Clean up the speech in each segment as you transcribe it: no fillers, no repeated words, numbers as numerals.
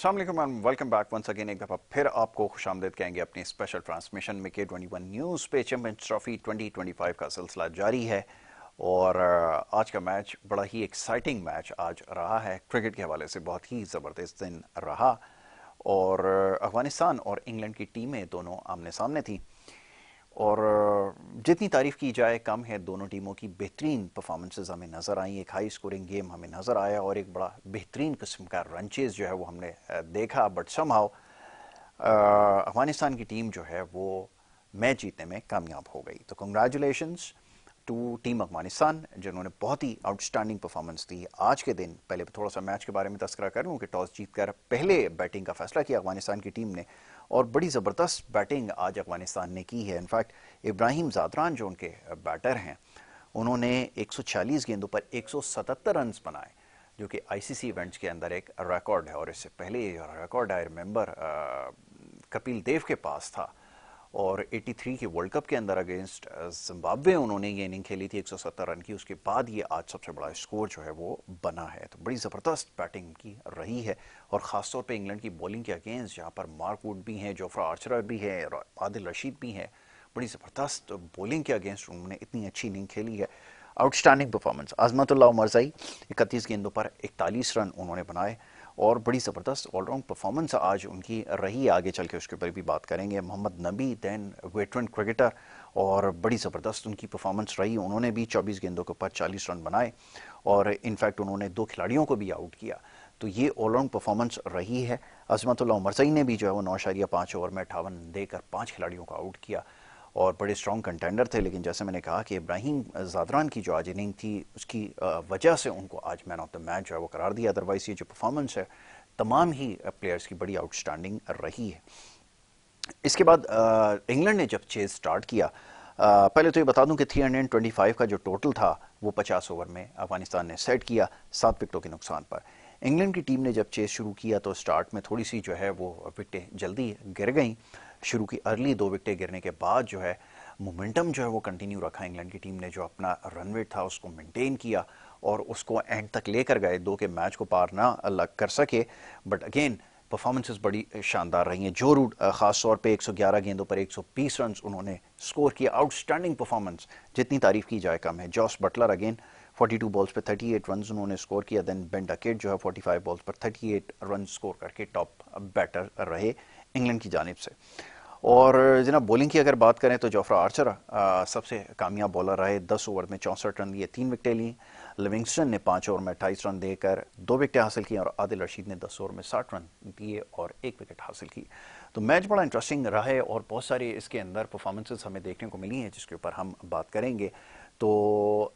अस्सलाम वालेकुम and welcome back once again. एक दफ़ा फिर आपको खुशामदीद कहेंगे अपनी स्पेशल ट्रांसमिशन में। K21 न्यूज़ पे चैंपियंस ट्रॉफी 2025 का सिलसिला जारी है और आज का मैच बड़ा ही एक्साइटिंग मैच आज रहा है। क्रिकेट के हवाले से बहुत ही ज़बरदस्त दिन रहा और अफगानिस्तान और इंग्लैंड की टीमें दोनों आमने सामने थी और जितनी तारीफ़ की जाए कम है। दोनों टीमों की बेहतरीन परफॉर्मेंसेस हमें नज़र आई। एक हाई स्कोरिंग गेम हमें नज़र आया और एक बड़ा बेहतरीन किस्म का रन चेज़ जो है वो हमने देखा। बट समहाउ अफगानिस्तान की टीम जो है वो मैच जीतने में कामयाब हो गई। तो कंग्रेचुलेशंस टू टीम अफगानिस्तान जिन्होंने बहुत ही आउटस्टैंडिंग परफॉर्मेंस दी आज के दिन। पहले थोड़ा सा मैच के बारे में तस्करा करूं कि टॉस जीतकर पहले बैटिंग का फैसला किया अफगानिस्तान की टीम ने और बड़ी ज़बरदस्त बैटिंग आज अफगानिस्तान ने की है। इनफैक्ट इब्राहिम ज़ादरान जो उनके बैटर हैं उन्होंने 146 गेंदों पर 177 रन बनाए जो कि आईसीसी इवेंट्स के अंदर एक रिकॉर्ड है। और इससे पहले record I remember Kapil Dev के पास था और 83 के वर्ल्ड कप के अंदर अगेंस्ट जिम्बाब्वे उन्होंने ये इनिंग खेली थी 170 रन की। उसके बाद ये आज सबसे बड़ा स्कोर जो है वो बना है। तो बड़ी ज़बरदस्त बैटिंग की रही है और ख़ासतौर पे इंग्लैंड की बॉलिंग के अगेंस्ट जहाँ पर मार्क वुड भी हैं, जोफ्रा आर्चर भी है, आदिल रशीद भी हैं। बड़ी ज़बरदस्त बॉलिंग के अगेंस्ट उन्होंने इतनी अच्छी इनिंग खेली है। Outstanding performance. अजमतुल्लाह उमरज़ई 31 गेंदों पर 41 रन उन्होंने बनाए और बड़ी ज़बरदस्त ऑलराउंड परफॉर्मेंस आज उनकी रही। आगे चल के उसके ऊपर भी बात करेंगे। मोहम्मद नबी दैन वेटरन क्रिकेटर और बड़ी ज़बरदस्त उनकी परफॉर्मेंस रही। उन्होंने भी 24 गेंदों के ऊपर 40 रन बनाए और इनफैक्ट उन्होंने 2 खिलाड़ियों को भी आउट किया। तो ये ऑलराउंड परफॉर्मेंस रही है। अजमतुल्लाह उमरज़ई ने भी जो है वो 9.5 ओवर में 58 देकर 5 खिलाड़ियों को आउट किया और बड़े स्ट्रॉन्ग कंटेंडर थे। लेकिन जैसे मैंने कहा कि इब्राहिम ज़ादरान की जो आज इनिंग थी उसकी वजह से उनको आज मैन ऑफ द मैच जो है वो करार दिया। अदरवाइज ये जो परफॉर्मेंस है तमाम ही प्लेयर्स की बड़ी आउटस्टैंडिंग रही है। इसके बाद इंग्लैंड ने जब चेज स्टार्ट किया, पहले तो ये बता दूं कि 325 का जो टोटल था वो 50 ओवर में अफगानिस्तान ने सेट किया 7 विकेटों के नुकसान पर। इंग्लैंड की टीम ने जब चेज शुरू किया तो स्टार्ट में थोड़ी सी जो है वो विकेटें जल्दी गिर गई। शुरू की अर्ली 2 विकेटें गिरने के बाद जो है मोमेंटम जो है वो कंटिन्यू रखा। इंग्लैंड की टीम ने जो अपना रन रेट था उसको मेंटेन किया और उसको एंड तक लेकर गए। 2 के मैच को पार ना अलग कर सके बट अगेन परफॉर्मेंसेस बड़ी शानदार रही हैं। जो रूट खास तौर पे 111 गेंदों पर 120 रन उन्होंने स्कोर किया। आउटस्टैंडिंग परफॉर्मेंस, जितनी तारीफ की जाए कम है। जॉस बटलर अगेन 42 बॉल्स पर 38 रन उन्होंने स्कोर किया। देन बेन डकेट जो है 45 बॉल्स पर 38 रन स्कोर करके टॉप बैटर रहे इंग्लैंड की जानिब से। और जनाब बॉलिंग की अगर बात करें तो जोफ्रा आर्चर सबसे कामयाब बॉलर रहे। 10 ओवर में 64 रन दिए, 3 विकेटें ली। लिविंगस्टन ने 5 ओवर में 28 रन देकर 2 विकेटें हासिल की और आदिल रशीद ने 10 ओवर में 60 रन दिए और 1 विकेट हासिल की। तो मैच बड़ा इंटरेस्टिंग रहा है और बहुत सारे इसके अंदर परफॉर्मेंसेस हमें देखने को मिली हैं जिसके ऊपर हम बात करेंगे। तो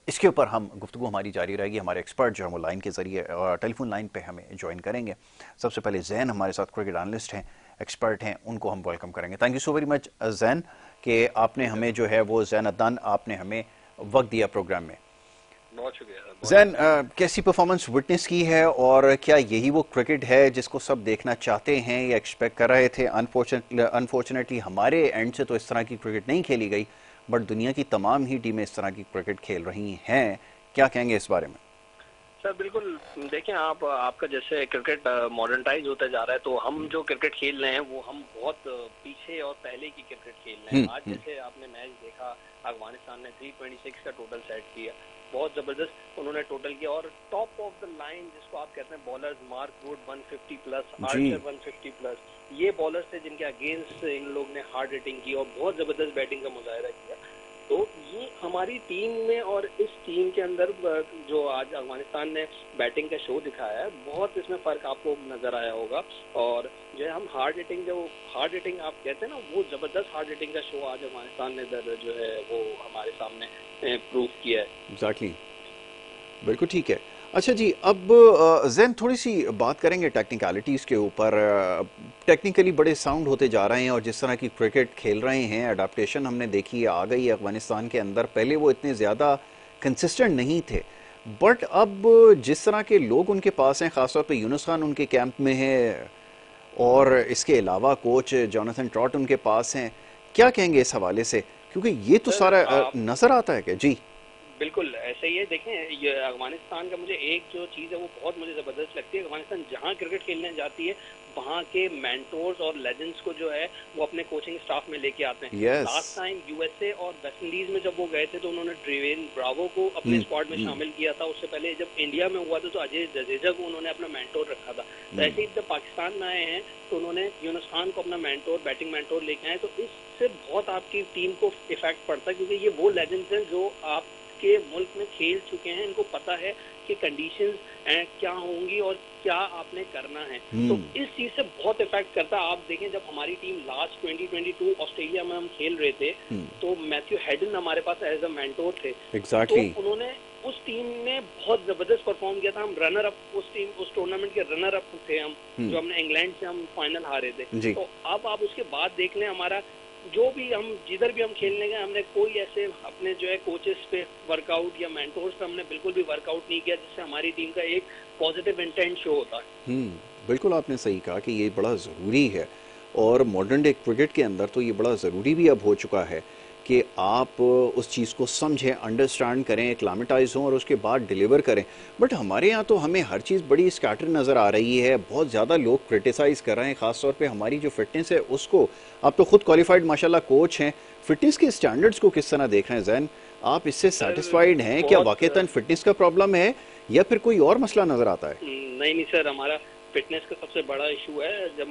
इसके ऊपर हम गुफ्तगू हमारी जारी रहेगी। हमारे एक्सपर्ट जो है वो लाइन के जरिए टेलीफोन लाइन पे हमें ज्वाइन करेंगे। सबसे पहले जैन हमारे साथ क्रिकेट एनालिस्ट हैं, एक्सपर्ट हैं, उनको हम वेलकम करेंगे। Thank you so very much Jain कि आपने हमें जो है वो जैन अदनान आपने हमें वक्त दिया प्रोग्राम में। बहुत शुक्रिया। जैन कैसी परफॉर्मेंस विटनेस की है और क्या यही वो क्रिकेट है जिसको सब देखना चाहते हैं या एक्सपेक्ट कर रहे थे? अनफॉर्चुनेटली हमारे एंड से तो इस तरह की क्रिकेट नहीं खेली गई बट दुनिया की तमाम ही टीमें इस तरह की क्रिकेट खेल रही हैं। क्या कहेंगे इस बारे में? सर बिल्कुल, देखें आपका जैसे क्रिकेट मॉडर्नाइज होता जा रहा है तो हम जो क्रिकेट खेल रहे हैं वो हम बहुत पीछे और पहले की क्रिकेट खेल रहे हैं। आज जैसे आपने मैच देखा, अफगानिस्तान ने 326 का टोटल सेट किया, बहुत जबरदस्त उन्होंने टोटल किया और टॉप ऑफ द लाइन जिसको आप कहते हैं bowlers, Mark Wood 150 plus, Archer 150 plus, ये बॉलर्स थे जिनके अगेंस्ट इन लोग ने हार्ड हिटिंग की और बहुत जबरदस्त बैटिंग का मुजाहिरा किया। तो ये हमारी टीम में और इस टीम के अंदर जो आज अफगानिस्तान ने बैटिंग का शो दिखाया है, बहुत इसमें फर्क आपको नजर आया होगा। और जो हम हार्ड हिटिंग आप कहते हैं ना, वो जबरदस्त हार्ड हिटिंग का शो आज अफगानिस्तान ने इधर जो है वो हमारे सामने प्रूव किया है। एग्जैक्टली, बिल्कुल ठीक है। अच्छा जी, अब जैन थोड़ी सी बात करेंगे टेक्निकलिटीज़ के ऊपर। टेक्निकली बड़े साउंड होते जा रहे हैं और जिस तरह की क्रिकेट खेल रहे हैं, अडाप्टेशन हमने देखी है आ गई है अफगानिस्तान के अंदर। पहले वो इतने ज़्यादा कंसिस्टेंट नहीं थे बट अब जिस तरह के लोग उनके पास हैं, ख़ासतौर पे यूनुस खान उनके कैंप में है और इसके अलावा कोच जोनाथन ट्रॉट उनके पास हैं, क्या कहेंगे इस हवाले से? क्योंकि ये तो सारा नज़र आता है कि जी बिल्कुल ऐसे ही है। देखें, ये अफगानिस्तान का मुझे एक जो चीज़ है वो बहुत मुझे ज़बरदस्त लगती है। अफगानिस्तान जहाँ क्रिकेट खेलने जाती है वहाँ के मेंटोर्स और लेजेंड्स को जो है वो अपने कोचिंग स्टाफ में लेके आते हैं। yes. लास्ट टाइम यूएसए और वेस्ट इंडीज में जब वो गए थे तो उन्होंने ड्रेवेन ब्रावो को अपने स्क्वाड में शामिल किया था। उससे पहले जब इंडिया में हुआ था तो अजय जडेजा को उन्होंने अपना मेंटोर रखा था। तो ऐसे ही जब पाकिस्तान में आए हैं तो उन्होंने यूनुस खान को अपना मेंटोर, बैटिंग मेंटोर लेके आए। तो इससे बहुत आपकी टीम को इफेक्ट पड़ता है, क्योंकि ये वो लेजेंड्स हैं जो आपके मुल्क में खेल चुके हैं, इनको पता है कि कंडीशंस क्या होंगी और क्या आपने करना है। तो इस चीज से बहुत इफेक्ट करता है। आप देखें, जब हमारी टीम लास्ट 2022 ऑस्ट्रेलिया में हम खेल रहे थे तो मैथ्यू हेडन हमारे पास एज अ मेंटोर थे। exactly. तो उन्होंने उस टीम में बहुत जबरदस्त परफॉर्म किया था। हम रनर अप, उस टूर्नामेंट के रनर अप थे हम, जो हमने इंग्लैंड से हम फाइनल हारे थे। तो अब आप उसके बाद देख लें, हमारा जो भी हम जिधर भी हम खेलने गए हमने कोई ऐसे अपने जो है कोचेस पे वर्कआउट या मेंटोर्स पे हमने बिल्कुल भी वर्कआउट नहीं किया जिससे हमारी टीम का एक पॉजिटिव इंटेंट शो होता है। बिल्कुल आपने सही कहा कि ये बड़ा ज़रूरी है, और मॉडर्न डे क्रिकेट के अंदर तो ये बड़ा ज़रूरी भी अब हो चुका है कि आप उस चीज़ को समझें, अंडरस्टैंड करें, एक्लामेटाइज हों और उसके बाद डिलीवर करें। बट हमारे यहाँ तो हमें हर चीज़ बड़ी स्कैटर नज़र आ रही है, बहुत ज़्यादा लोग क्रिटिसाइज़ कर रहे हैं, ख़ासतौर पे हमारी जो फिटनेस है उसको। आप तो खुद क्वालिफाइड माशाल्लाह कोच हैं, फिटनेस के स्टैंडर्ड्स को किस तरह देख रहे हैं जैन? आप इससे सेटिस्फाइड हैं? क्या वाकईतन फिटनेस का प्रॉब्लम है या फिर कोई और मसला नज़र आता है? नहीं सर, हमारा फिटनेस का सबसे बड़ा इशू है। जब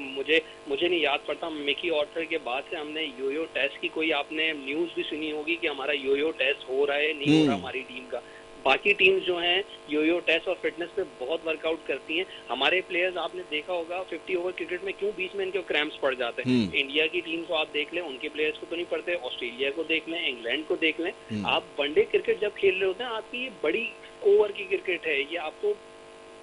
मुझे नहीं याद पड़ता, मिकी ऑर्थर के बाद से हमने योयो टेस्ट की, कोई आपने न्यूज़ भी सुनी होगी कि हमारा योयो टेस्ट हो रहा है, नहीं हो रहा हमारी टीम का। बाकी टीम्स जो हैं योयो टेस्ट और फिटनेस पे बहुत वर्कआउट करती हैं। हमारे प्लेयर्स आपने देखा होगा 50 ओवर क्रिकेट में क्यों बीच में इनके क्रैम्प्स पड़ जाते हैं। इंडिया की टीम को आप देख लें, उनके प्लेयर्स को तो नहीं पड़ते, ऑस्ट्रेलिया को देख लें, इंग्लैंड को देख लें। आप वनडे क्रिकेट जब खेल रहे होते हैं, आपकी ये बड़ी ओवर की क्रिकेट है, ये आपको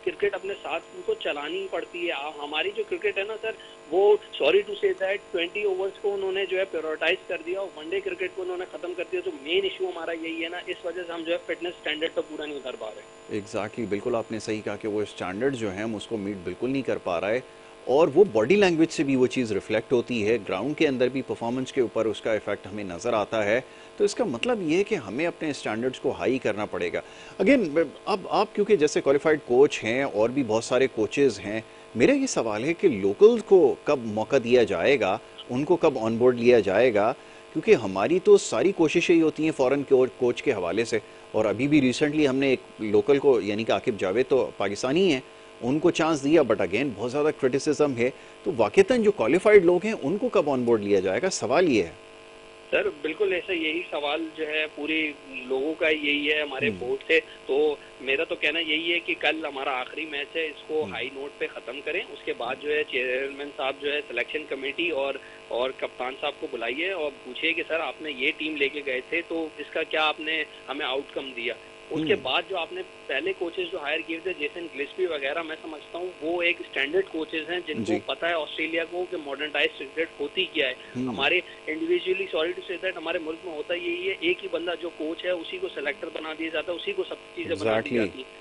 क्रिकेट अपने साथ उनको चलानी पड़ती है। हमारी जो क्रिकेट है ना सर, वो sorry to say that 20 overs को उन्होंने जो है प्रायोरिटाइज कर दिया और वनडे क्रिकेट को उन्होंने खत्म कर दिया। तो मेन इशू हमारा यही है ना, इस वजह से हम जो है फिटनेस स्टैंडर्ड तो पूरा नहीं कर पा रहे। एग्जैक्टली, बिल्कुल आपने सही कहा कि वो स्टैंडर्ड जो है हम उसको मीट बिल्कुल नहीं कर पा रहा है, और वो बॉडी लैंग्वेज से भी वो चीज़ रिफ्लेक्ट होती है, ग्राउंड के अंदर भी परफॉर्मेंस के ऊपर उसका इफेक्ट हमें नज़र आता है। तो इसका मतलब ये है कि हमें अपने स्टैंडर्ड्स को हाई करना पड़ेगा। अगेन, अब आप क्योंकि जैसे क्वालिफाइड कोच हैं और भी बहुत सारे कोचेस हैं, मेरा ये सवाल है कि लोकल्स को कब मौका दिया जाएगा, उनको कब ऑन बोर्ड लिया जाएगा? क्योंकि हमारी तो सारी कोशिशें ही होती हैं फॉरेन कोच के हवाले से, और अभी भी रिसेंटली हमने एक लोकल को, यानी कि आकिब जावेद तो पाकिस्तानी हैं, उनको चांस दिया, बट अगेन बहुत ज़्यादा क्रिटिसिज्म है। तो वाकईतन जो क्वालिफाइड लोग हैं उनको कब ऑन बोर्ड लिया जाएगा, सवाल ये है। सर बिल्कुल ऐसा, यही सवाल जो है पूरी लोगों का यही है हमारे बोर्ड से। तो मेरा तो कहना यही है कि कल हमारा आखिरी मैच है, इसको हाई नोट पे ख़त्म करें। उसके बाद जो है चेयरमैन साहब जो है सिलेक्शन कमेटी और कप्तान साहब को बुलाइए और पूछिए कि सर आपने ये टीम लेके गए थे तो इसका क्या आपने हमें आउटकम दिया। उसके बाद जो आपने पहले कोचेस जो हायर किए थे, जेसन गिल्स्पी वगैरह, मैं समझता हूँ वो एक स्टैंडर्ड कोचेस हैं जिनको पता है ऑस्ट्रेलिया को कि मॉडर्नाइज्ड क्रिकेट होती क्या है। हमारे individually, sorry to say that, हमारे मुल्क में होता यही है, एक ही बंदा जो कोच है उसी को सेलेक्टर बना दिया जाता है, उसी को सब चीजें बना दी जाती है।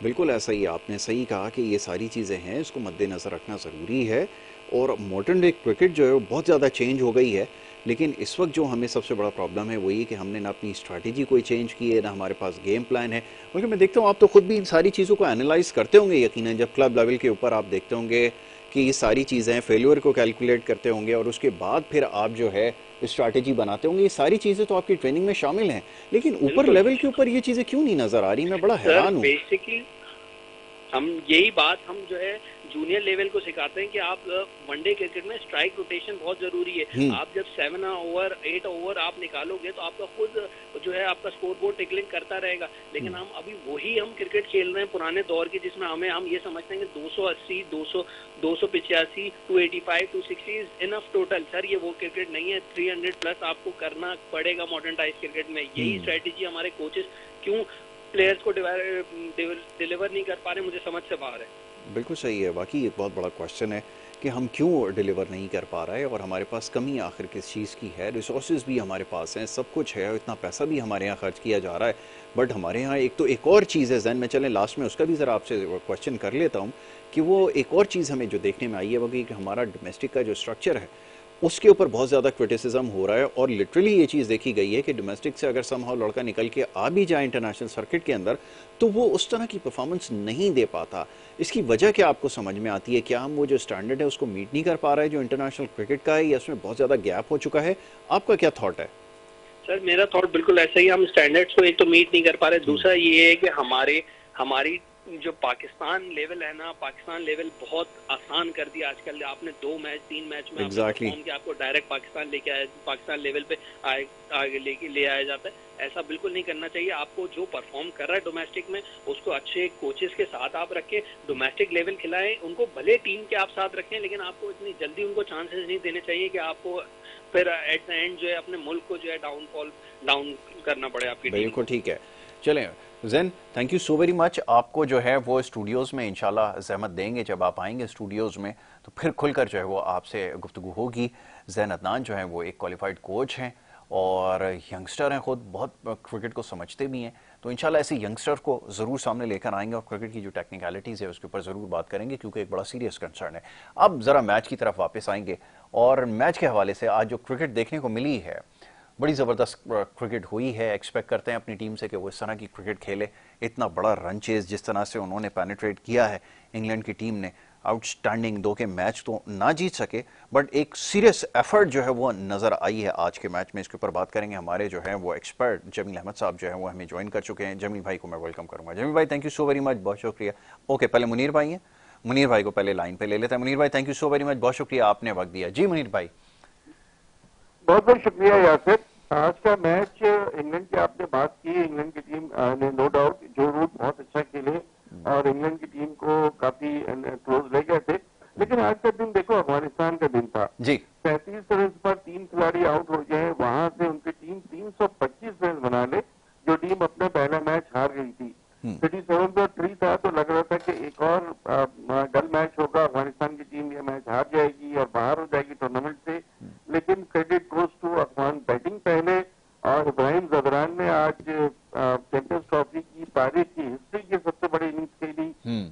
बिल्कुल ऐसा ही आपने सही कहा कि ये सारी चीज़ें हैं, इसको मद्देनज़र रखना ज़रूरी है। और मॉडर्न डे क्रिकेट जो है वो बहुत ज़्यादा चेंज हो गई है, लेकिन इस वक्त जो हमें सबसे बड़ा प्रॉब्लम है वो ये कि हमने ना अपनी स्ट्रैटेजी कोई चेंज की है, ना हमारे पास गेम प्लान है। बल्कि मैं देखता हूँ आप तो खुद भी इन सारी चीज़ों को एनालाइज करते होंगे यकीनन, जब क्लब लेवल के ऊपर आप देखते होंगे कि ये सारी चीज़ें फेलियर को कैलकुलेट करते होंगे और उसके बाद फिर आप जो है स्ट्रैटेजी बनाते होंगे। ये सारी चीज़ें तो आपकी ट्रेनिंग में शामिल हैं, लेकिन ऊपर लेवल के ऊपर ये चीज़ें क्यों नहीं नज़र आ रही? मैं बड़ा हैरान हूँ। बेसिकली हम यही बात हम जो है जूनियर लेवल को सिखाते हैं कि आप वनडे क्रिकेट में स्ट्राइक रोटेशन बहुत जरूरी है। आप जब 7 ओवर 8 ओवर आप निकालोगे तो आपका खुद जो है आपका स्कोर बोर्ड टिकलिंग करता रहेगा। लेकिन हम अभी वही हम क्रिकेट खेल रहे हैं पुराने दौर की, जिसमें हम ये समझते हैं कि 280 200 285 285 260 इज इनफ टोटल। सर ये वो क्रिकेट नहीं है, 300 प्लस आपको करना पड़ेगा मॉडर्नाइज क्रिकेट में। यही स्ट्रेटेजी हमारे कोचेस क्यों प्लेयर्स को डिलीवर नहीं कर पा रहे, मुझे समझ से बाहर है। बिल्कुल सही है, वाकई एक बहुत बड़ा क्वेश्चन है कि हम क्यों डिलीवर नहीं कर पा रहे हैं, और हमारे पास कमी आखिर किस चीज़ की है। रिसोर्सेज भी हमारे पास हैं, सब कुछ है, इतना पैसा भी हमारे यहाँ खर्च किया जा रहा है, बट हमारे यहाँ एक और चीज़ है जहन में, चलें लास्ट में उसका भी ज़रा आपसे क्वेश्चन कर लेता हूँ कि वो एक और चीज़ हमें जो देखने में आई है वो कि हमारा डोमेस्टिक का जो स्ट्रक्चर है उसके ऊपर बहुत ज़्यादा क्रिटिसिज्म हो रहा है और लिटरली ये चीज़ देखी गई है कि डोमेस्टिक से अगर समहाउ लड़का निकल के आ भी जाए इंटरनेशनल सर्किट के अंदर तो वो उस तरह की परफॉर्मेंस नहीं दे पाता। इसकी वजह क्या आपको समझ में आती है? क्या हम वो जो स्टैंडर्ड है उसको मीट नहीं कर पा रहा है जो इंटरनेशनल क्रिकेट का है, या उसमें बहुत ज़्यादा गैप हो चुका है? आपका क्या थॉट है? सर मेरा थॉट बिल्कुल ऐसा ही, हम स्टैंडर्ड्स को एक तो मीट नहीं कर पा रहे, दूसरा ये है कि हमारी जो पाकिस्तान लेवल है ना, पाकिस्तान लेवल बहुत आसान कर दिया आजकल। आपने 2 मैच 3 मैच में आपने परफॉर्म किया, आपको डायरेक्ट पाकिस्तान लेके आया, पाकिस्तान लेवल पे आगे ले आया जाता है। ऐसा बिल्कुल नहीं करना चाहिए। आपको जो परफॉर्म कर रहा है डोमेस्टिक में उसको अच्छे कोचेस के साथ आप रखें, डोमेस्टिक लेवल खिलाएं उनको, भले टीम के आप साथ रखें लेकिन आपको इतनी जल्दी उनको चांसेस नहीं देने चाहिए कि आपको फिर एट द एंड जो है अपने मुल्क को जो है डाउन करना पड़े आपकी टीम। बिल्कुल ठीक है। चलें Jain, thank you so very much. आपको जो है वो स्टूडियोज़ में इंशाल्लाह ज़हमत देंगे, जब आप आएंगे स्टूडियोज़ में तो फिर खुलकर जो है वो आपसे गुफ्तगू होगी। जैन अदनान जो है वो एक क्वालिफाइड कोच हैं और यंगस्टर हैं, खुद बहुत क्रिकेट को समझते भी हैं, तो इंशाल्लाह ऐसे यंगस्टर को ज़रूर सामने लेकर आएंगे और क्रिकेट की जो टेक्निकलिटीज़ है उसके ऊपर ज़रूर बात करेंगे, क्योंकि एक बड़ा सीरियस कंसर्न है। अब ज़रा मैच की तरफ वापस आएंगे और मैच के हवाले से आज जो क्रिकेट देखने को मिली है, बड़ी ज़बरदस्त क्रिकेट हुई है। एक्सपेक्ट करते हैं अपनी टीम से कि वो इस तरह की क्रिकेट खेले। इतना बड़ा रन चेज जिस तरह से उन्होंने पेनिट्रेट किया है इंग्लैंड की टीम ने, आउटस्टैंडिंग। 2 के मैच तो ना जीत सके बट एक सीरियस एफर्ट जो है वो नज़र आई है आज के मैच में। इसके ऊपर बात करेंगे। हमारे जो है वो एक्सपर्ट जमील अहमद साहब जो है वो हमें ज्वाइन कर चुके हैं। जमील भाई को मैं वेलकम करूँगा। जमील भाई thank you so very much, बहुत शुक्रिया। ओके, पहले मुनीर भाई हैं, मुनीर भाई को पहले लाइन पे ले लेते हैं। मुनीर भाई thank you so very much, बहुत शुक्रिया आपने वक्त दिया। जी मुनीर भाई। बहुत बहुत शुक्रिया यासिर। आज का मैच इंग्लैंड की आपने बात की, इंग्लैंड की टीम ने नो डाउट जो रूट बहुत अच्छा खेले और इंग्लैंड की टीम को काफी क्लोज ले गए थे, लेकिन आज का दिन देखो अफगानिस्तान का दिन था जी। 35 रन पर 3 खिलाड़ी आउट हो गए, वहां से उनकी टीम 325 रन बना ले, जो टीम अपना पहला मैच हार गई थी। 37-3 था, तो लग रहा था कि एक और डल मैच होगा, अफगानिस्तान की टीम ये मैच हार जाएगी और बाहर हो जाएगी टूर्नामेंट से, लेकिन credit goes to Afghan batting पहले, और इब्राहिम जदरान ने आज चैंपियंस ट्रॉफी की तारीख की हिस्ट्री की सबसे बड़ी इनिंग्स खेली।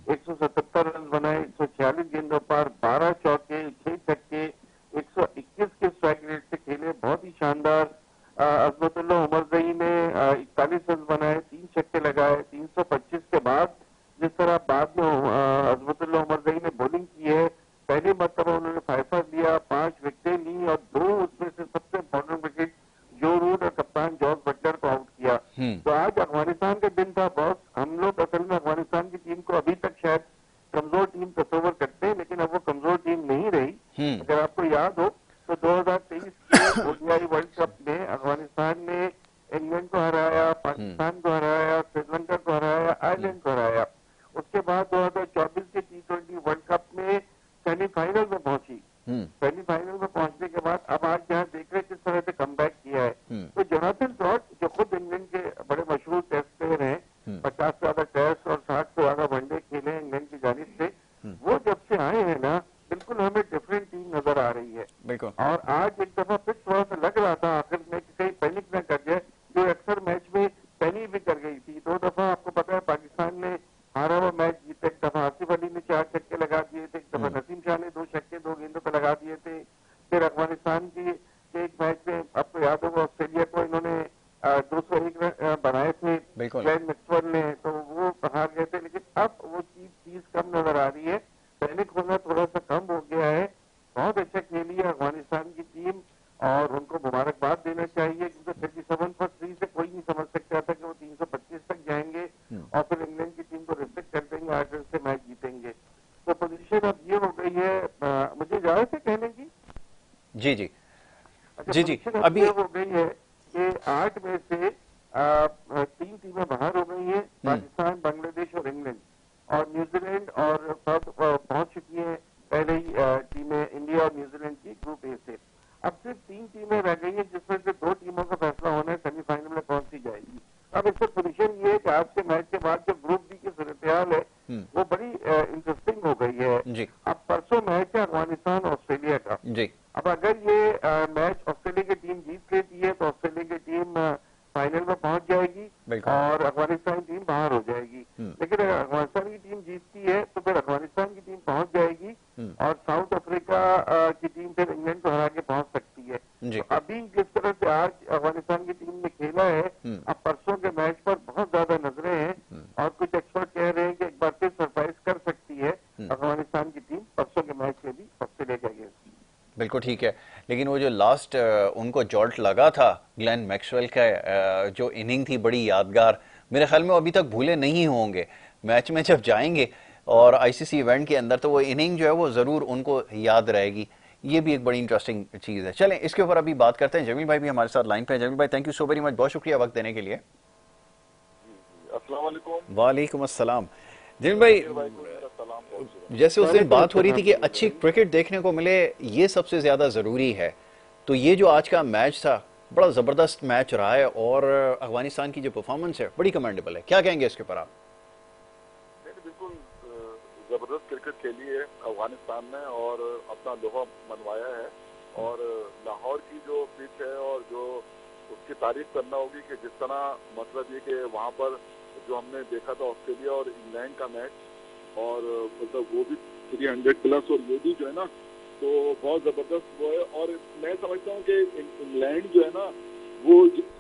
177 रन बनाए, 146 गेंदों पर, 12 चौके, 6 छक्के, 121 के स्ट्राइक रेट से खेले, बहुत ही शानदार। अजमतुल्लाह उमरजई ने 41 रन बनाए, 3 छक्के लगाए। 325 के बाद जिस तरह बाद में अजमतुल्लाह उमरजई ने बॉलिंग की है, पहली मरतबा उन्होंने फैसला लिया, 5 विकेटें ली और 2 उसमें से सबसे इम्पोर्टेंट विकेट जो रूट और कप्तान जॉर्ज बटलर को आउट किया। तो आज अफगानिस्तान का दिन था बॉस। हम लोग असल में अफगानिस्तान की टीम को अभी तक शायद कमजोर टीम तस्वर करते हैं, लेकिन अब वो कमजोर टीम नहीं रही। अगर आपको याद हो तो 2023 के ओडीआई वर्ल्ड कप में अफगानिस्तान ने इंग्लैंड को हराया, पाकिस्तान को हराया, श्रीलंका को हराया, आयरलैंड को हराया। उसके बाद 2024 के T20 वर्ल्ड कप में सेमीफाइनल में पहुंची। सेमीफाइनल में पहुंचने के बाद अब आज यहाँ देख रहे किस तरह से कमबैक किया है। तो जोनाथन ब्रॉड जो खुद इंग्लैंड के बड़े मशहूर टेस्ट प्लेयर हैं, 50 से ज्यादा टेस्ट और 60 से ज्यादा वनडे खेले इंग्लैंड की जानिब से, वो जब से आए हैं ना, बिल्कुल हमें डिफरेंट टीम नजर आ रही है। बिल्कुल। और आज एक दफा फिर थोड़ा सा लग रहा था आखिर में कि कहीं पैनिक न कर जाए, जो अक्सर मैच में पैनिक भी कर गई थी। 2 दफा आपको पता है पाकिस्तान ने हारा हुआ मैच जीते, एक दफा आसिफ अली ने 4 छक्के लगा दिए थे, एक दफा नसीम शाह ने 2 छक्के 2 गेंदों पर लगा दिए थे। फिर अफगानिस्तान की एक मैच में आपको याद होगा ऑस्ट्रेलिया को इन्होंने 201 रन बनाए थे ग्लेन मैक्सवेल ने, तो वो हार गए थे। लेकिन अब वो चीज कम नजर आ रही है, पैनिक होना थोड़ा सा कम हो गया है। बहुत अच्छा खेली है अफगानिस्तान की टीम और उनको मुबारकबाद देना चाहिए, क्योंकि 37-3 से कोई नहीं समझ सकता था कि वो 325 तक जाएंगे और फिर इंग्लैंड की टीम को रिस्पेक्ट कर देंगे, 8 रन से मैच जीतेंगे। तो पोजीशन अब ये हो गई है, मुझे इजाजत है कहने की? जी जी। अच्छा, जी जी। अभी ये हो गई है कि 8 में से 3 टीमें बाहर हो गई हैं, पाकिस्तान, बांग्लादेश और इंग्लैंड, और न्यूजीलैंड और साउथ पहुंच चुकी है पहले ही टीमें, इंडिया और न्यूजीलैंड की ग्रुप ए से। अब सिर्फ 3 टीमें रह गई हैं, जिसमें से 2 टीमों का फैसला होना है, सेमीफाइनल में पहुंच सी जाएगी। अब इससे पोजीशन ये है कि आज के मैच के बाद जो ग्रुप बी की सूरत है वो बड़ी इंटरेस्टिंग हो गई है। अब परसों मैच है अफगानिस्तान ऑस्ट्रेलिया का। अब अगर ये मैच ऑस्ट्रेलिया की टीम जीत लेती है तो ऑस्ट्रेलिया की टीम फाइनल में पहुंच जाएगी और अफगानिस्तान टीम बाहर हो जाएगी। लेकिन अगर अफगानिस्तान की टीम जीतती है तो फिर अफगानिस्तान की टीम पहुंच जाएगी और साउथ साउथ अफ्रीका की टीम फिर इंग्लैंड को हरा के पहुंच सकती है। जी। तो अभी जिस तरह से आज अफगानिस्तान की टीम ने खेला है, अब परसों के मैच पर बहुत ज्यादा नजरें हैं और कुछ एक्सपर्ट कह रहे हैं कि एक बार फिर सरप्राइज कर सकती है अफगानिस्तान की टीम परसों के मैच में भी ऑस्ट्रेलिया के अगेंस्ट। बिल्कुल ठीक है, लेकिन वो जो लास्ट उनको जॉल्ट लगा था ग्लेन मैक्सवेल का, जो इनिंग थी बड़ी यादगार, मेरे ख्याल में वो अभी तक भूले नहीं होंगे। मैच में जब जाएंगे और आईसीसी इवेंट के अंदर तो वो इनिंग जो है वो ज़रूर उनको याद रहेगी। ये भी एक बड़ी इंटरेस्टिंग चीज़ है। चलें इसके ऊपर अभी बात करते हैं। जमील भाई भी हमारे साथ लाइन पे है। जमील भाई, thank you so very much, बहुत शुक्रिया वक्त देने के लिए। अस्सलाम वालेकुम। वालेकुम अस्सलाम। जमील भाई, मेरा सलाम पहुंचे। जैसे उस दिन बात हो रही थी कि अच्छी क्रिकेट देखने को मिले, ये सबसे ज़्यादा ज़रूरी है, तो ये जो आज का मैच था बड़ा ज़बरदस्त मैच रहा है और अफगानिस्तान की जो परफॉर्मेंस है बड़ी कमेंडेबल है। क्या कहेंगे इसके ऊपर आप? बिल्कुल जबरदस्त क्रिकेट खेली है अफगानिस्तान ने और अपना लोहा मनवाया है। और लाहौर की जो पिच है और जो उसकी तारीफ करना होगी कि जिस तरह मतलब ये कि वहाँ पर जो हमने देखा था ऑस्ट्रेलिया और इंग्लैंड का मैच, और मतलब वो भी 300 प्लस और ये भी जो है ना तो बहुत जबरदस्त वो है। और मैं समझता हूँ कि इंग्लैंड जो है ना वो जिस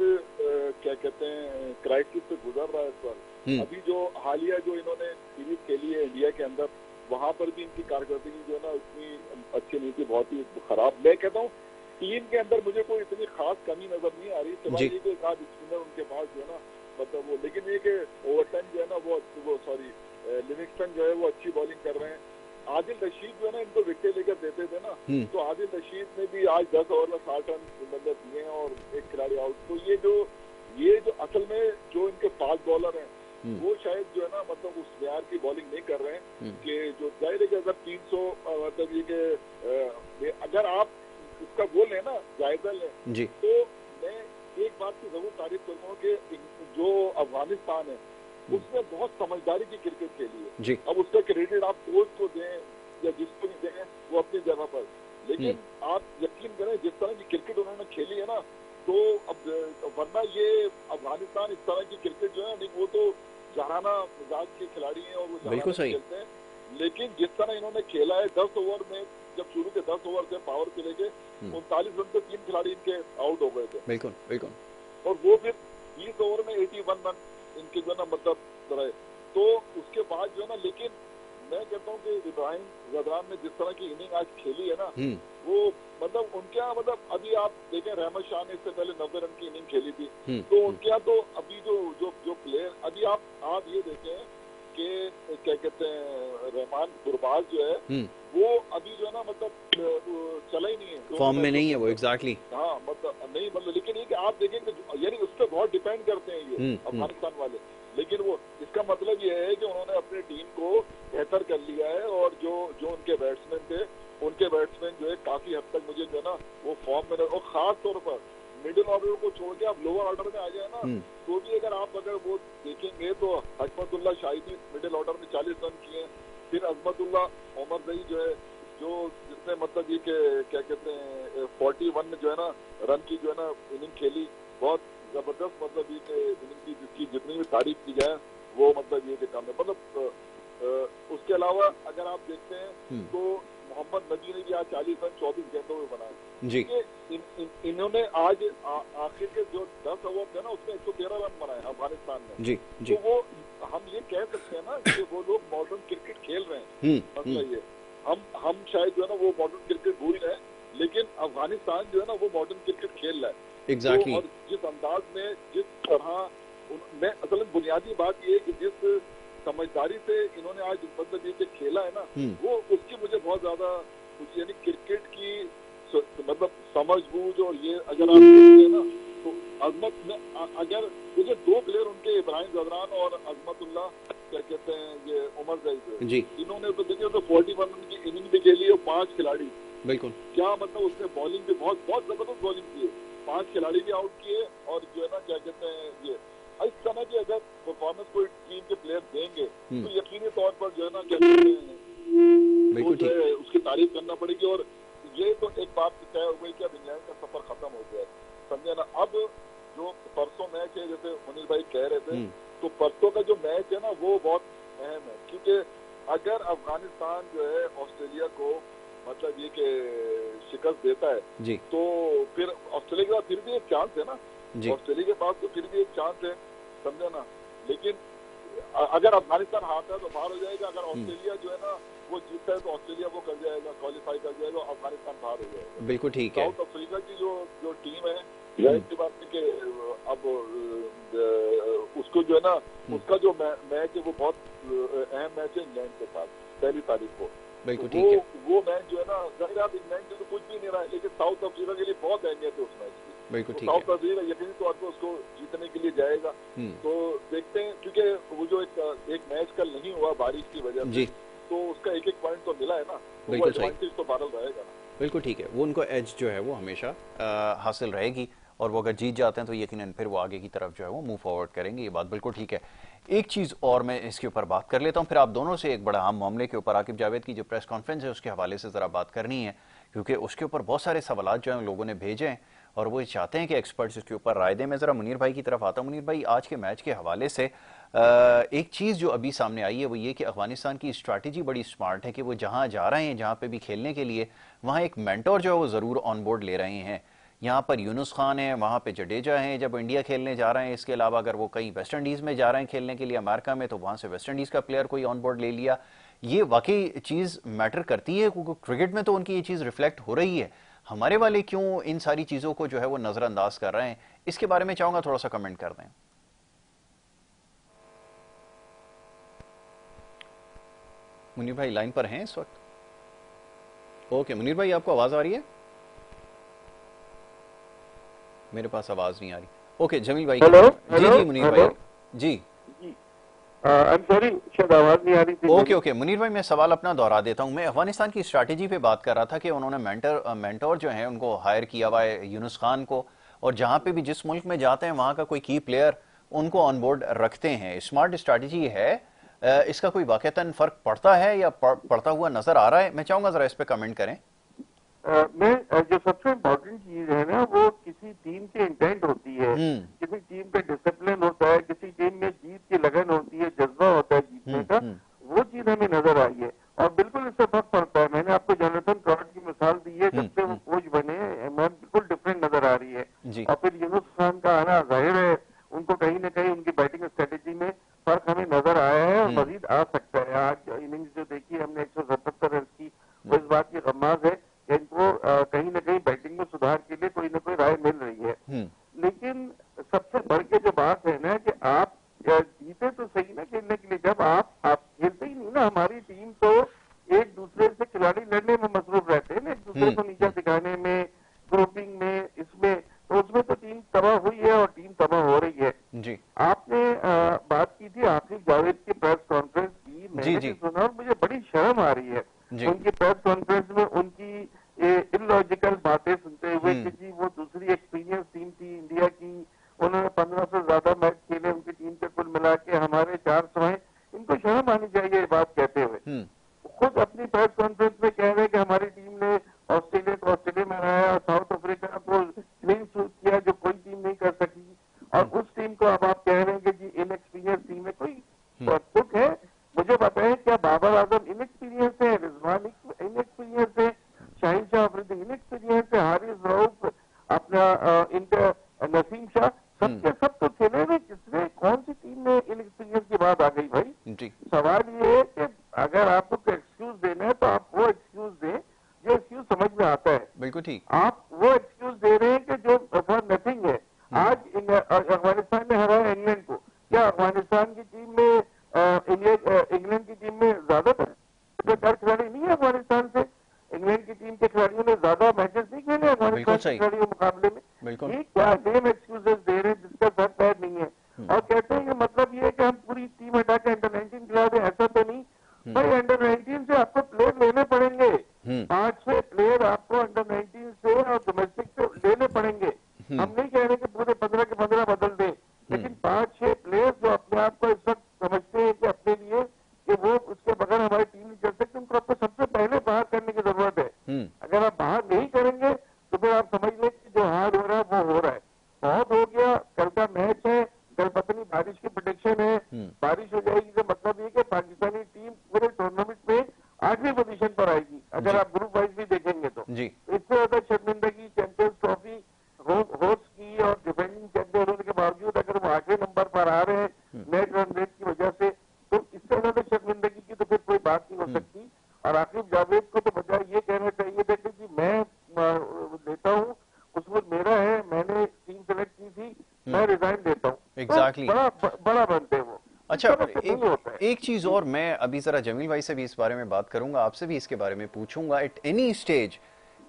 क्या कहते हैं क्राइसिस से गुजर रहा है इस पर, अभी जो हालिया जो इन्होंने सीरीज खेली है इंडिया के अंदर, वहां पर भी इनकी कारकर्दगी जो है ना इतनी अच्छी नहीं थी, बहुत ही खराब। मैं कहता हूँ टीम के अंदर मुझे कोई इतनी खास कमी नजर नहीं आ रही, सिवाय ये कि एक आध स्पिनर उनके पास जो है ना मतलब वो, लेकिन ये कि ओवरटन जो है ना वो सॉरी लिविंगस्टन जो है वो अच्छी बॉलिंग कर रहे हैं। आदिल रशीद जो है ना इनको विकेट लेकर देते थे ना, तो आदिल रशीद ने भी आज 10 ओवर में 60 रन मतलब दिए हैं और एक खिलाड़ी आउट। तो ये जो असल में जो इनके फास्ट बॉलर हैं वो शायद जो है ना मतलब उस प्यार की बॉलिंग नहीं कर रहे हैं कि जो जाहिर है कि अगर 300 मतलब ये कि अगर आप उसका वो लें ना जायजा लें, तो मैं एक बात की जरूर तारीफ करूंगा कि जो अफगानिस्तान है उसने बहुत समझदारी की क्रिकेट खेली है। अब उसका क्रेडिट आप कोच को दें या जिसको भी दें वो अपनी जगह पर, लेकिन आप यकीन करें जिस तरह की क्रिकेट उन्होंने खेली है ना, तो अब वरना ये अफगानिस्तान इस तरह की क्रिकेट जो है नहीं, वो तो जहाना मिजाज के खिलाड़ी हैं और वो जहाना खेलते हैं, लेकिन जिस तरह इन्होंने खेला है 10 ओवर में, जब शुरू के 10 ओवर से पावर के लेके 39 रन पे 3 खिलाड़ी इनके आउट हो गए थे। बिल्कुल बिल्कुल। और वो फिर 20 ओवर में 81 रन इनके जो है ना मतलब रहे। तो उसके बाद जो है ना, लेकिन मैं कहता हूँ कि इब्राहिम जदरान ने जिस तरह की इनिंग आज खेली है ना, वो मतलब उनके यहाँ मतलब अभी आप देखें रहमत शाह ने इससे पहले 90 रन की इनिंग खेली थी, तो उनके यहाँ तो अभी जो प्लेयर अभी आप ये देखें कि क्या कहते हैं रहमान गुरबाज जो है वो अभी जो है ना मतलब चला ही नहीं है, फॉर्म में नहीं है वो। एग्जैक्टली हाँ मतलब नहीं मतलब, लेकिन ये कि आप देखेंगे यानी उस पर बहुत डिपेंड करते हैं ये अफगानिस्तान वाले, लेकिन वो इसका मतलब ये है कि उन्होंने अपनी टीम को बेहतर कर लिया है और जो उनके बैट्समैन थे उनके बैट्समैन जो है काफी हद तक मुझे जो है ना वो फॉर्म में, और खास तौर पर मिडिल ऑर्डर को छोड़ के आप लोअर ऑर्डर में आ जाए ना, तो भी अगर वो देखेंगे तो हजमतुल्लाह शाहिदी मिडिल ऑर्डर में 40 रन किए, फिर अजमतुल्लाह ओमर जई जो है जिसने मतलब ये क्या कहते हैं 41 में जो है ना रन की जो है ना इनिंग खेली, बहुत जबरदस्त मतलब ये इनिंग की जिसकी जितनी भी तारीफ की जाए वो मतलब ये कि कम है। मतलब उसके अलावा अगर आप देखते हैं तो मोहम्मद नबी ने भी आज 40 रन 24 गेंदों में बनाए। इन्होंने आज आखिर के जो 10 ओवर थे ना उसमें 113 रन बनाए अफगानिस्तान ने। तो वो हम ये कह सकते हैं ना कि वो लोग मॉडर्न क्रिकेट खेल रहे हैं। मतलब ये हम शायद जो है ना वो मॉडर्न क्रिकेट भूल रहे हैं, लेकिन अफगानिस्तान जो है ना वो मॉडर्न क्रिकेट खेल रहा है। Exactly. और जिस अंदाज में जिस तरह मैं असल में बुनियादी बात ये है कि जिस समझदारी से इन्होंने आज मतलब ये खेला है ना वो उसकी मुझे बहुत ज्यादा यानी क्रिकेट की मतलब समझबूझ, और ये अगर आप देखते हैं ना तो अजमत में अगर मुझे 2 प्लेयर उनके इब्राहिम जदरान और अजमतुल्लाह क्या कहते हैं ये उमर जई इन्होंने तो देखिए तो 41 रन की इनिंग भी खेली है, 5 खिलाड़ी बिल्कुल क्या मतलब उसने बॉलिंग भी बहुत जबरदस्त बॉलिंग की है, 5 खिलाड़ी भी आउट किए, और जो है ना क्या कहते हैं ये इस समय की अगर परफॉर्मेंस कोई टीम के प्लेयर देंगे तो यकीनी तौर पर जो है ना क्या कहते हैं वो जो है उसकी तारीफ करना पड़ेगी। और ये तो एक बात तय हो गई कि अब इंग्लैंड का सफर खत्म हो गया है, समझे ना। अब जो परसों मैच है जैसे मुनीर भाई कह रहे थे, तो परसों का जो मैच है ना वो बहुत अहम है, क्योंकि अगर अफगानिस्तान जो है ऑस्ट्रेलिया को मतलब ये कि शिकस्त देता है जी तो फिर ऑस्ट्रेलिया के पास फिर भी एक चांस है ना, जी ऑस्ट्रेलिया के पास तो फिर भी एक चांस है, समझे ना। लेकिन अगर अफगानिस्तान हारता है तो बाहर हो जाएगा, अगर ऑस्ट्रेलिया जो है ना वो जीतता है तो ऑस्ट्रेलिया वो कर जाएगा, क्वालिफाई कर जाएगा, अफगानिस्तान बाहर हो जाएगा। बिल्कुल ठीक है। साउथ अफ्रीका की जो टीम है जाहिर सी बात है कि अब उसको जो है ना उसका जो मैच है वो बहुत अहम मैच है इंग्लैंड के साथ 1 तारीख को। बिल्कुल तो ठीक है। वो मैच जो है ना जाहिर है इंग्लैंड के तो कुछ भी नहीं रहा है, लेकिन साउथ अफ्रीका के लिए बहुत अहमियत है उस मैच की। बिल्कुल तो ठीक है। साउथ अफ्रीका यकीनी तौर पर उसको जीतने के लिए जाएगा। तो देखते हैं, क्योंकि वो जो एक मैच कल नहीं हुआ बारिश की वजह से, तो उसका एक पॉइंट तो मिला है ना, तो वो एडवांटेज तो बरल रहेगा ना। बिल्कुल ठीक है, वो उनको एज जो है वो हमेशा हासिल रहेगी, और वो अगर जीत जाते हैं तो यकीनन फिर वो आगे की तरफ जो है वो मूव फॉरवर्ड करेंगे, ये बात बिल्कुल ठीक है। एक चीज़ और मैं इसके ऊपर बात कर लेता हूँ, फिर आप दोनों से एक बड़ा अहम मामले के ऊपर आकिब जावेद की जो प्रेस कॉन्फ्रेंस है उसके हवाले से ज़रा बात करनी है, क्योंकि उसके ऊपर बहुत सारे सवाल जो हैं लोगों ने भेजे हैं और वो चाहते हैं कि एक्सपर्ट्स इसके ऊपर राय दें। मैं ज़रा मुनीर भाई की तरफ आता हूँ। मुनीर भाई, आज के मैच के हवाले से एक चीज़ जो अभी सामने आई है वो ये कि अफगानिस्तान की स्ट्रैटेजी बड़ी स्मार्ट है कि वो जहाँ जा रहे हैं, जहाँ पे भी खेलने के लिए, वहाँ एक मेंटोर जो है वो ज़रूर ऑन बोर्ड ले रहे हैं। यहाँ पर यूनुस खान है, वहाँ पे जडेजा हैं जब इंडिया खेलने जा रहे हैं। इसके अलावा अगर वो कहीं वेस्ट इंडीज़ में जा रहे हैं खेलने के लिए अमेरिका में, तो वहाँ से वेस्ट इंडीज़ का प्लेयर कोई ऑन बोर्ड ले लिया। ये वाकई चीज़ मैटर करती है, क्योंकि क्रिकेट में तो उनकी ये चीज़ रिफ्लेक्ट हो रही है। हमारे वाले क्यों इन सारी चीज़ों को जो है वो नज़रअंदाज कर रहे हैं, इसके बारे में चाहूँगा थोड़ा सा कमेंट कर दें। मुनीर भाई लाइन पर हैं इस वक्त? ओके मुनीर भाई, आपको आवाज़ आ रही है? मेरे पास आवाज नहीं आ रही। ओके जमील भाई। हेलो जी जी मुनीर भाई जी आई एम सॉरी, शायद आवाज नहीं आ रही थी। ओके ओके मुनीर भाई, मैं सवाल अपना दोहरा देता हूं। मैं अफगानिस्तान की स्ट्रैटेजी पे बात कर रहा था कि उन्होंने मेंटोर जो है उनको हायर किया हुआ है यूनुस खान को, और जहां पे भी जिस मुल्क में जाते हैं वहां का कोई की प्लेयर उनको ऑन बोर्ड रखते हैं। स्मार्ट स्ट्रैटेजी है, इसका कोई वाकईतन फर्क पड़ता है या पड़ता हुआ नजर आ रहा है? मैं चाहूंगा जरा इस पे कमेंट करें। मैं जो सबसे इम्पोर्टेंट चीज है ना, वो किसी टीम की इंटेंट होती है, किसी टीम का डिसिप्लिन होता है, किसी टीम में जीत की लगन होती है, जज्बा होता है जीतने का, वो चीज हमें नजर आई है और बिल्कुल इससे फर्क पड़ता है। मैंने आपको जोनाथन ट्रॉट की मिसाल दी है, जब से वो कोच बने मैम बिल्कुल डिफरेंट नजर आ रही है। और फिर यूनुस खान का आना, जाहिर है उनको कहीं ना कहीं उनकी बैटिंग स्ट्रेटेजी में फर्क हमें नजर आया है और मजीद आ सकता है। आज इनिंग्स जो देखी हमने 177 रन की, वो इस बात की गम्माज है कि इनको कहीं ना कहीं बैटिंग में सुधार के लिए कोई ना कोई राय मिल रही है। लेकिन सबसे बढ़ के जो बात है ना कि आप जीते तो सही ना खेलने के लिए, जब आप खेलते ही नहीं ना। हमारी टीम तो एक दूसरे से खिलाड़ी लड़ने में मसरूफ रहते हैं ना, एक दूसरे को नीचा दिखाने में, ग्रुपिंग में, इसमें, तो उसमें तो टीम तबाह हुई है और टीम तबाह हो रही है। जी आपने बात की थी आकिब जावेद की प्रेस कॉन्फ्रेंस की, मैंने सुना और मुझे बड़ी शर्म आ रही है उनकी प्रेस कॉन्फ्रेंस में, उनकी इलॉजिकल बातें सुनते हुए कि जी वो दूसरी एक्सपीरियंस टीम थी इंडिया की, उन्होंने 15 से ज्यादा मैच खेले उनकी टीम के कुल मिला के, हमारे 400 हैं। इनको शर्म आनी चाहिए ये बात कहते हुए। खुद अपनी प्रेस कॉन्फ्रेंस में कह रहे हैं कि हमारी टीम ने ऑस्ट्रेलिया को ऑस्ट्रेलिया में हराया और साउथ अफ्रीका को क्लीन स्वीप किया जो कोई टीम नहीं कर सकी, और उस टीम को अब आप कह रहे हैं कि जी इनएक्सपीरियंस टीम है। कोई दुख है? मुझे बताएं, क्या बाबर आजम इनएक्सपीरियंस है, रिजवान इनएक्सपीरियंस है, शाहीन शाह अफरीदी इनएक्सपीरियंस है, हारिस रऊफ, अपना इनका नसीम शाह, सबके सब तो खेले में, किसने कौन सी टीम में इनएक्सपीरियंस की बात आ गई भाई? सवाल ये है कि अगर आपको एक्सक्यूज देना है तो आप वो एक्सक्यूज दें जो एक्सक्यूज समझ में आता है। बिल्कुल ठीक। आप वो एक्सक्यूज दे रहे हैं कि जो फॉर नथिंग है। आज अफगानिस्तान ने हराया इंग्लैंड को, क्या अफगानिस्तान की टीम में इंग्लैंड की टीम में ज्यादातर खिलाड़ी नहीं है अफगानिस्तान से? इंग्लैंड की टीम के खिलाड़ियों ने ज्यादा मैचेस नहीं खेले अफगानिस्तान के खिलाड़ियों के मुकाबले में। ये क्या गेम एक्सक्यूजेस दे रहे हैं जिसका सर पैर नहीं है, और कहते हैं कि मतलब ये है कि हम पूरी टीम हटा के अंडर 19 खिला दें। ऐसा तो नहीं भाई, अंडर 19 से आपको प्लेयर लेने पड़ेंगे, 5-6 प्लेयर आपको अंडर 19 से और डोमेस्टिक से लेने पड़ेंगे। हम नहीं कह रहे कि पूरे 15 के 15 बदल दें, लेकिन 5-6 प्लेयर जो अपने आप को इस वक्त समझते हैं कि अपने लिए कि वो उसके बगैर हमारी टीम नहीं चल सकती, उनको आपको सबसे पहले बाहर करने की जरूरत है। अगर आप बाहर नहीं करेंगे तो फिर आप समझ लें कि जो हार हो रहा है वो हो रहा है। बहुत हो गया, कल का मैच है, कल पता नहीं बारिश की प्रेडिक्शन है, बारिश हो जाएगी तो मतलब ये कि पाकिस्तानी टीम पूरे टूर्नामेंट में 8वीं पोजीशन पर आएगी। अगर आप ग्रुप वाइज भी देखें तो जी। इससे ज्यादा शर्मिंदगी चैंपियंस ट्रॉफी होस्ट की और डिफेंडिंग चैंपियन होने के बावजूद अगर वो आखिरी नंबर पर आ रहे हैं नेट रन रेट की वजह से, तो इससे ज्यादा शर्मिंदगी की तो फिर कोई बात नहीं हो सकती। और आकिब जावेद को तो बजाय ये कहना चाहिए था कि मैं देता हूँ, कसूर मेरा है, मैंने टीम सेलेक्ट की थी, मैं रिजाइन देता हूँ। एग्जैक्टली। बड़ा बनते हैं वो। अच्छा, एक चीज और, मैं अभी जरा जमील भाई से भी इस बारे में बात करूंगा, आपसे भी इसके बारे में पूछूंगा। एट एनी स्टेज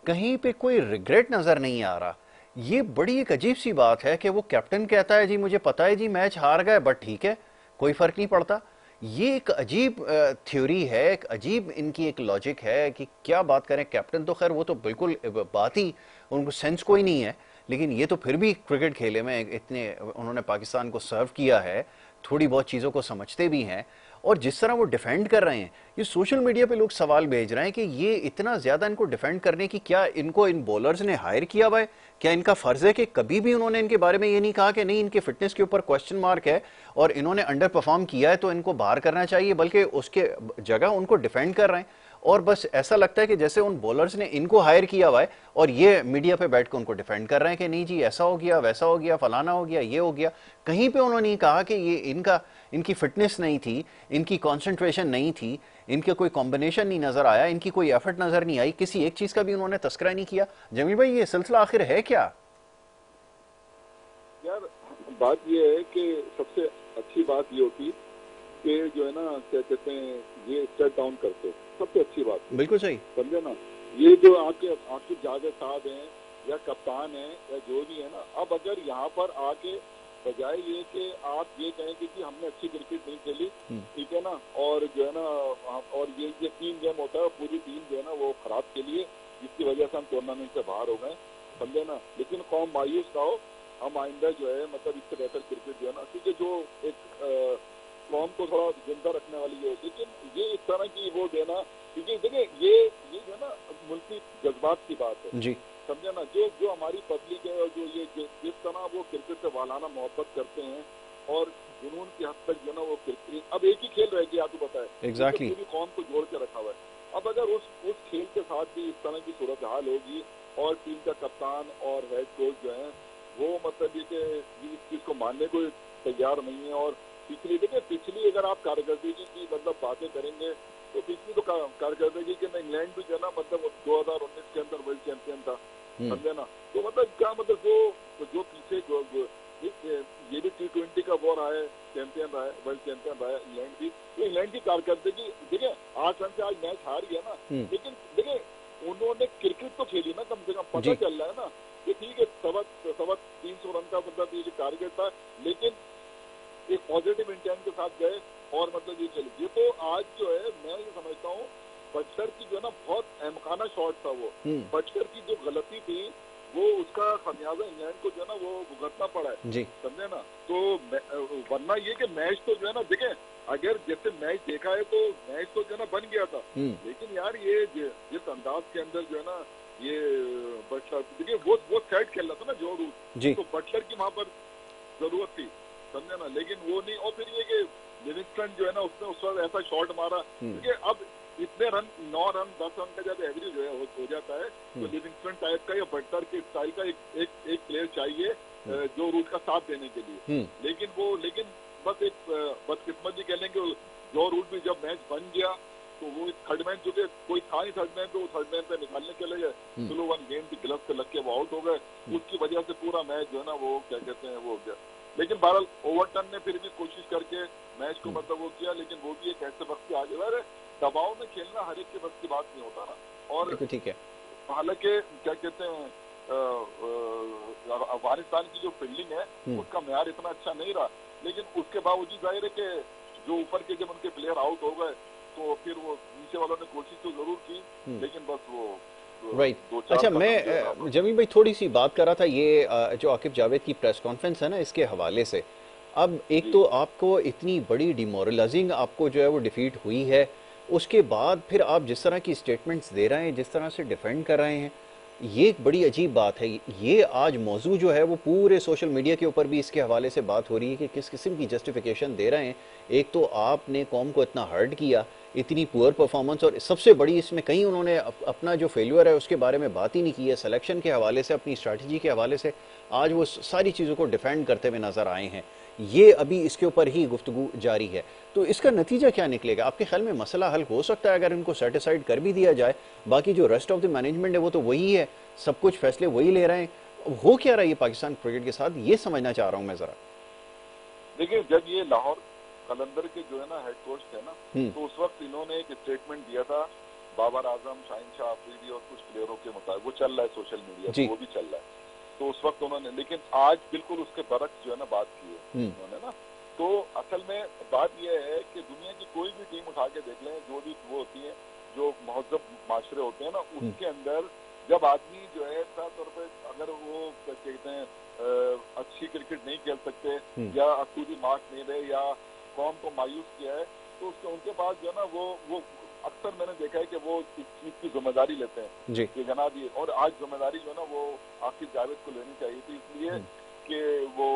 कहीं पे कोई रिग्रेट नजर नहीं आ रहा। ये बड़ी एक अजीब सी बात है कि वो कैप्टन कहता है जी मुझे पता है जी मैच हार गए बट ठीक है कोई फर्क नहीं पड़ता। ये एक अजीब थ्योरी है, एक अजीब इनकी एक लॉजिक है कि क्या बात करें। कैप्टन तो खैर वो तो बिल्कुल बात ही उनको सेंस कोई नहीं है, लेकिन ये तो फिर भी क्रिकेट खेले में इतने उन्होंने पाकिस्तान को सर्व किया है, थोड़ी बहुत चीज़ों को समझते भी हैं। और जिस तरह वो डिफेंड कर रहे हैं, ये सोशल मीडिया पे लोग सवाल भेज रहे हैं कि ये इतना ज़्यादा इनको डिफेंड करने की क्या इनको इन बॉलर्स ने हायर किया हुआ है? क्या इनका फ़र्ज़ है कि कभी भी उन्होंने इनके बारे में ये नहीं कहा कि नहीं इनके फिटनेस के ऊपर क्वेश्चन मार्क है और इन्होंने अंडर परफॉर्म किया है तो इनको बाहर करना चाहिए, बल्कि उसके जगह उनको डिफेंड कर रहे हैं। और बस ऐसा लगता है कि जैसे उन बॉलर्स ने इनको हायर किया हुआ है और ये मीडिया पे बैठ कर उनको डिफेंड कर रहे हैं कि नहीं जी ऐसा हो गया, वैसा हो गया, फलाना हो गया, ये हो गया। कहीं पे उन्होंने कहा कि ये इनकी फिटनेस नहीं थी, इनकी कंसंट्रेशन नहीं थी, इनके कोई कॉम्बिनेशन नहीं नजर आया, इनकी कोई एफर्ट नजर नहीं आई, किसी एक चीज का भी उन्होंने तस्करा नहीं किया। जमील भाई ये सिलसिला आखिर है क्या? यार बात ये है कि सबसे अच्छी बात ये होती कि जो है ना क्या कहते हैं ये स्टेप डाउन करते, सबसे अच्छी बात। बिल्कुल सही, समझे ना। ये जो आपके जावेद साहब हैं या कप्तान है या जो भी है ना, अब अगर यहाँ पर आके बजाय ये कि आप ये कहें कि हमने अच्छी क्रिकेट नहीं खेली, ठीक है ना, और जो है ना और ये टीम गेम होता है, पूरी टीम जो है ना वो खराब खेली है जिसकी वजह से हम टूर्नामेंट से बाहर हो गए, समझे ना। लेकिन कौम मायूस ना हो, हम आइंदा जो है मतलब इससे बेहतर क्रिकेट जो है ना, क्योंकि जो एक कौम को थोड़ा जिंदा रखने वाली है, लेकिन ये इस तरह की वो देना, क्योंकि देखिए ये जो है ना मुल्की जज्बात की बात है जी, समझे ना। जो हमारी पब्लिक है और जो ये जिस तरह वो क्रिकेट से वालाना मोहब्बत करते हैं और जुनून की हद तक जो है ना वो क्रिकेट, अब एक ही खेल रहेगी आपको पता है, एग्जैक्टली, पूरी कौम को जोड़ के रखा हुआ है। अब अगर उस खेल के साथ भी इस तरह की सूरत हाल होगी और टीम का कप्तान और हेड कोच जो है वो मतलब ये कि इस चीज को मानने को तैयार नहीं है। और पिछली अगर आप कारकर्दगी की मतलब बातें करेंगे तो पिछली तो कारकर्दगी के में इंग्लैंड भी जो है ना मतलब 2019 के अंदर वर्ल्ड चैंपियन था, समझे ना। तो मतलब क्या मतलब जो पीछे ये भी T20 का वो रहा है, चैंपियन रहा है, वर्ल्ड चैंपियन रहा है इंग्लैंड भी। तो इंग्लैंड की कारकर्दगी देखिए 8 रन से आज मैच हार गया ना, लेकिन देखिए उन्होंने क्रिकेट तो खेली ना, कम से कम पता चल रहा है ना कि ठीक है 300 रन का मतलब ये टारगेट था, लेकिन एक पॉजिटिव इंटेंट के साथ गए और मतलब ये चली। ये तो आज जो है मैं ये समझता हूँ बटलर की जो है ना बहुत अहमकाना शॉट था वो, बटलर की जो गलती थी वो उसका खमियाजा इंग्लैंड को जो है ना वो भुगतना पड़ा है, समझे ना। तो वरना ये कि मैच तो जो है ना देखें, अगर जैसे मैच देखा है तो मैच तो जो है ना बन गया था, लेकिन यार ये जिस अंदाज के अंदर जो है ना ये बटलर देखिए वो सेट खेल रहा था ना जो रूट, तो बटलर की वहां पर जरूरत थी, समझे ना, लेकिन वो नहीं। और फिर ये कि लिविंगस्टन जो है ना उसने उस वक्त ऐसा शॉट मारा, क्योंकि अब इतने रन 9 रन 10 रन का जब एवरेज हो जाता है तो लिविंगस्टन टाइप का या बटलर के स्टाइल का एक प्लेयर चाहिए जो रूट का साथ देने के लिए। लेकिन बस एक बदकिस्मत भी कह लेंगे, जो रूट भी जब मैच बन गया तो वो थर्ड मैन जो कोई था नहीं थर्ड मैन, तो थर्ड मैन पे निकालने चले गए, स्लो वन गेम की ग्लव से लग के वो आउट हो गए, उसकी वजह से पूरा मैच जो है ना वो क्या कहते हैं वो हो गया। लेकिन बहरहाल ओवरटन ने फिर भी कोशिश करके मैच को मतलब वो किया, लेकिन वो भी एक ऐसे वक्त के आगे अरे दबाव में खेलना हर एक के वक्त की बात नहीं होता ना। और ठीक है, हालांकि क्या कहते हैं अफगानिस्तान की जो फील्डिंग है उसका म्यार इतना अच्छा नहीं रहा, लेकिन उसके बावजूद जाहिर है कि जो ऊपर के जब उनके प्लेयर आउट हो गए तो फिर वो नीचे वालों ने कोशिश तो जरूर की, लेकिन बस वो राइट। अच्छा, मैं जमील भाई थोड़ी सी बात कर रहा था ये जो आकिब जावेद की प्रेस कॉन्फ्रेंस है ना इसके हवाले से। अब एक तो आपको इतनी बड़ी डिमोरलाइजिंग आपको जो है वो डिफीट हुई है, उसके बाद फिर आप जिस तरह की स्टेटमेंट्स दे रहे हैं, जिस तरह से डिफेंड कर रहे हैं, ये एक बड़ी अजीब बात है। ये आज मौजू जो है वो पूरे सोशल मीडिया के ऊपर भी इसके हवाले से बात हो रही है कि किस किस्म की जस्टिफिकेशन दे रहे हैं। एक तो आपने कौम को इतना हर्ट किया, इतनी पुअर परफॉर्मेंस, और सबसे बड़ी इसमें कहीं उन्होंने अपना जो फेल्यूर है उसके बारे में बात ही नहीं की है। सिलेक्शन के हवाले से, अपनी स्ट्रैटेजी के हवाले से आज वो सारी चीज़ों को डिफेंड करते हुए नजर आए हैं। ये अभी इसके ऊपर ही गुफ्तगू जारी है। तो इसका नतीजा क्या निकलेगा आपके ख्याल में? मसला हल हो सकता है अगर इनको सेटिसाइड कर भी दिया जाए, बाकी जो रेस्ट ऑफ द मैनेजमेंट है वो तो वही है, सब कुछ फैसले वही ले रहे हैं। हो क्या रहा है ये पाकिस्तान क्रिकेट के साथ, ये समझना चाह रहा हूं मैं जरा। देखिए, जब ये लाहौर कलंदर के जो है ना हेड कोच थे ना, तो उस वक्त इन्होंने एक स्टेटमेंट दिया था बाबर आजम, शाहिन शाह अफरीदी और कुछ प्लेयरों के मुताबिक, वो चल रहा है सोशल मीडिया पे, वो भी चल रहा है। तो उस वक्त उन्होंने, लेकिन आज बिल्कुल उसके बरक्स जो है ना बात की है उन्होंने ना। तो असल में बात यह है कि दुनिया की कोई भी टीम उठा के देख लें, जो भी वो होती है, जो महजब माशरे होते हैं ना, उसके अंदर जब आदमी जो है खासतौर पर अगर वो कहते हैं अच्छी क्रिकेट नहीं खेल सकते या असूली मार्क्स नहीं रहे या कौम को मायूस किया है, तो उसके उनके पास जो है ना वो अक्सर मैंने देखा है कि वो इस चीज की जिम्मेदारी लेते हैं कि जनाब ये, और आज जिम्मेदारी जो है ना वो आसिफ जावेद को लेनी चाहिए थी, इसलिए कि वो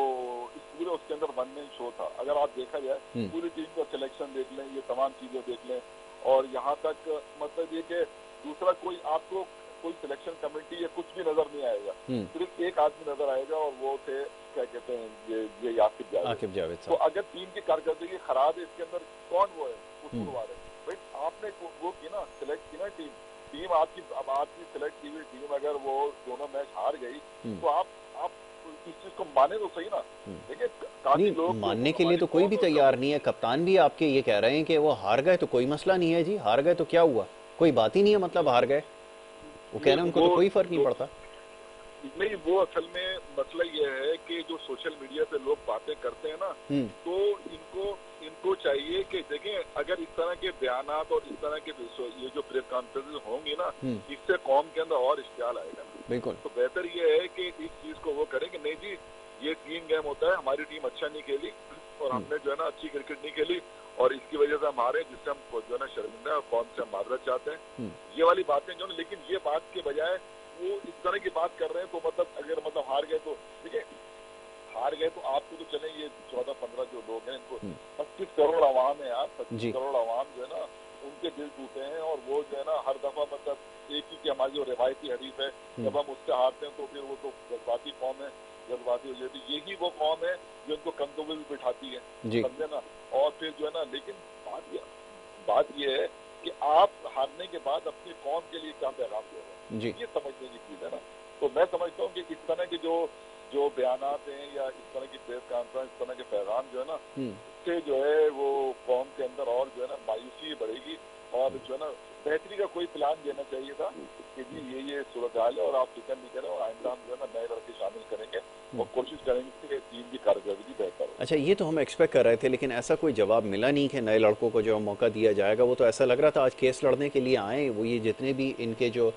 इस पूरे उसके अंदर वन मैन शो था। अगर आप देखा जाए पूरी टीम का सिलेक्शन देख लें, ये तमाम चीजें देख लें, और यहाँ तक मतलब ये कि दूसरा कोई आपको कोई सिलेक्शन कमेटी या कुछ भी नजर नहीं आएगा, सिर्फ एक आदमी नजर आएगा और वो थे क्या कहते हैं ये आसिफ जावेद। तो अगर टीम की कारकर्दगी खराब है, इसके अंदर कौन वो है कसूरवार है? भाई आपने वो की ना, सिलेक्ट की ना टीम आपकी, अब आपकी सिलेक्ट की हुई टीम अगर वो दोनों मैच हार गई तो आप इस चीज को माने तो सही ना। देखिए, काफी लोग मानने के लिए तो कोई भी तैयार नहीं है। कप्तान भी आपके ये कह रहे हैं कि वो हार गए तो कोई मसला नहीं है जी, हार गए तो क्या हुआ, कोई बात ही नहीं है, मतलब हार गए, वो कह रहे हैं उनको तो कोई फर्क नहीं पड़ता। नहीं, वो असल में मसला ये है कि जो सोशल मीडिया पे लोग बातें करते हैं ना, तो इनको चाहिए कि देखें, अगर इस तरह के बयानात और इस तरह के ये जो प्रेस कॉन्फ्रेंस होंगी ना, इससे कौम के अंदर और इश्तियाल आएगा। बिल्कुल। तो बेहतर ये है कि इस चीज को वो करें कि नहीं जी, ये 3 गेम होता है, हमारी टीम अच्छा नहीं खेली और हमने जो है ना अच्छी क्रिकेट नहीं खेली और इसकी वजह से हम हारे, जिससे हम जो है ना शर्मिंदा और कौन से हम माजरत चाहते हैं, ये वाली बातें जो है। लेकिन ये बात के बजाय वो इस तरह की बात कर रहे हैं, तो मतलब अगर मतलब हार गए तो देखिए, हार गए तो आपको तो चले, ये 14-15 जो लोग हैं, इनको 25 करोड़ आवाम है यार, 25 करोड़ आवाम जो है ना, उनके दिल टूटे हैं और वो जो है ना हर दफा मतलब एक ही कि हमारी जो रिवायती हरीफ है, जब हम उससे हारते हैं तो फिर वो तो जज्बाती कौम है, जज्बाती हो जाती है। यही वो कौम है जो इनको कंधों भी बिठाती है, समझे ना। और फिर जो है ना, लेकिन बात ये है कि आप हारने के बाद अपनी कौम के लिए क्या पैगाम दे रहे हैं, ये समझने की चीज है ना। तो मैं समझता हूँ कि इस तरह के जो बयानात हैं या इस तरह की प्रेस कॉन्फ्रेंस, इस तरह के पैगाम जो है ना, इससे जो है वो कौम के अंदर और जो है ना मायूसी बढ़ेगी और जो है ना बेहतरी का कोई प्लान देना चाहिए था कि जी ये सूरत हाल है और आप फिक्र नहीं करें और आइंदा हम जो है ना नए लड़के शामिल करेंगे और कोशिश करेंगे कि टीम की कारकर्दगी बेहतर हो। अच्छा, ये तो हम एक्सपेक्ट कर रहे थे, लेकिन ऐसा कोई जवाब मिला नहीं कि नए लड़कों को जो मौका दिया जाएगा। वो तो ऐसा लग रहा था आज केस लड़ने के लिए आए, वो ये जितने भी इनके जो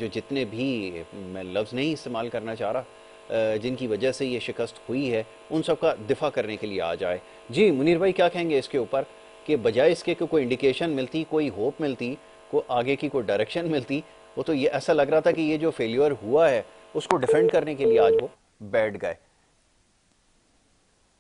जितने भी, मैं लफ्ज़ नहीं इस्तेमाल करना चाह रहा, जिनकी वजह से ये शिकस्त हुई है, उन सब का दिफा करने के लिए आ जाए। जी मुनीर भाई, क्या कहेंगे इसके ऊपर कि बजाय इसके कि कोई इंडिकेशन मिलती, कोई होप मिलती, को आगे की कोई डायरेक्शन मिलती, वो तो ये ऐसा लग रहा था कि ये जो फेल्यूर हुआ है उसको डिफेंड करने के लिए आज वो बैठ गए।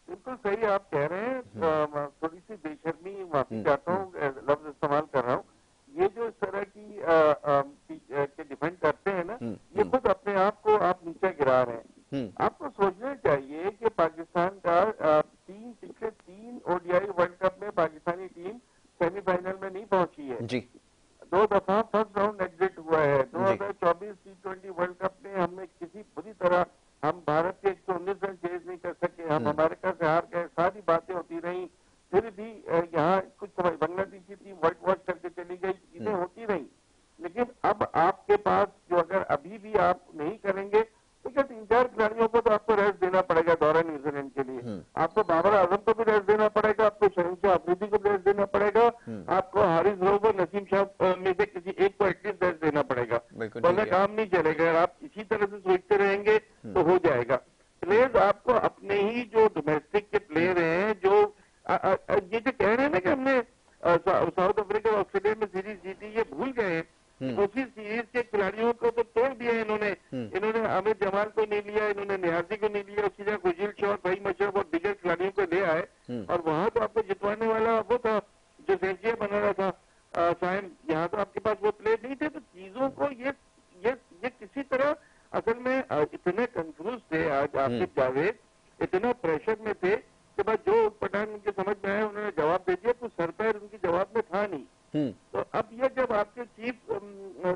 बिल्कुल सही आप कह रहे हैं। थोड़ी सी बेशर्मी, माफी चाहता हूँ लफ्ज इस्तेमाल कर रहा हूँ, ये जो इस तरह की डिफेंड करते हैं ना, ये खुद अपने आप को आप नीचे गिरा रहे हैं। आपको सोचना चाहिए कि पाकिस्तान का पिछले 3 ODI वर्ल्ड कप में पाकिस्तानी टीम सेमीफाइनल में नहीं पहुंची है जी। 2 दफा फर्स्ट राउंड एग्जिट हुआ है। 2024 T20 वर्ल्ड कप में हमने किसी बुरी तरह, हम भारत के 119 रन चेज नहीं कर सके, हम अमेरिका से हार गए, सारी बातें होती रही, फिर भी यहाँ कुछ बांग्लादेशी टीम व्हाइट वॉश करके चली गई, चीजें होती रही। लेकिन अब आपके पास जो अगर अभी भी आप नहीं करेंगे तो क्या 3-4 खिलाड़ियों को तो आपको रेस्ट देना पड़ेगा दौरा न्यूजीलैंड के लिए। आपको बाबर आजम को भी रेस्ट देना पड़ेगा, आपको शाहिन शाह अफरीदी को भी रेस्ट देना पड़ेगा, आपको हारिस रोवर, नसीम शाह में से किसी एक को एटलीस्ट रेस्ट देना पड़ेगा, वरना काम नहीं चलेगा। आप इसी तरह से सोचते रहेंगे तो हो जाएगा। प्लेयर्स आपको अपने ही जो डोमेस्टिक के प्लेयर हैं, जो ये जो कह रहे हैं ना कि हमने साउथ अफ्रीका और ऑस्ट्रेलिया में सीरीज जीती, ये भूल गए उसी सीरीज के खिलाड़ियों को तो तोड़ दिया इन्होंने। इन्होंने अमित जमाल को नहीं लिया, इन्होंने नियाजी को नहीं लिया, उसकी जगह गुजिल शॉ, भाई मशरफ और दिग्गज खिलाड़ियों को ले आए। और वहां तो आपको जितवाने वाला वो था जो सेंचुरी बना रहा था साइम, यहाँ तो आपके पास वो प्लेयर नहीं थे। तो चीजों को ये किसी तरह असल में इतने कंफ्यूज थे आज आपके जावेद, इतना प्रेशर में थे कि बस जो पठान उनके समझ में आया उन्होंने जवाब दे दिया, तो सर पैर उनके जवाब में था नहीं। तो अब ये जब आपके चीफ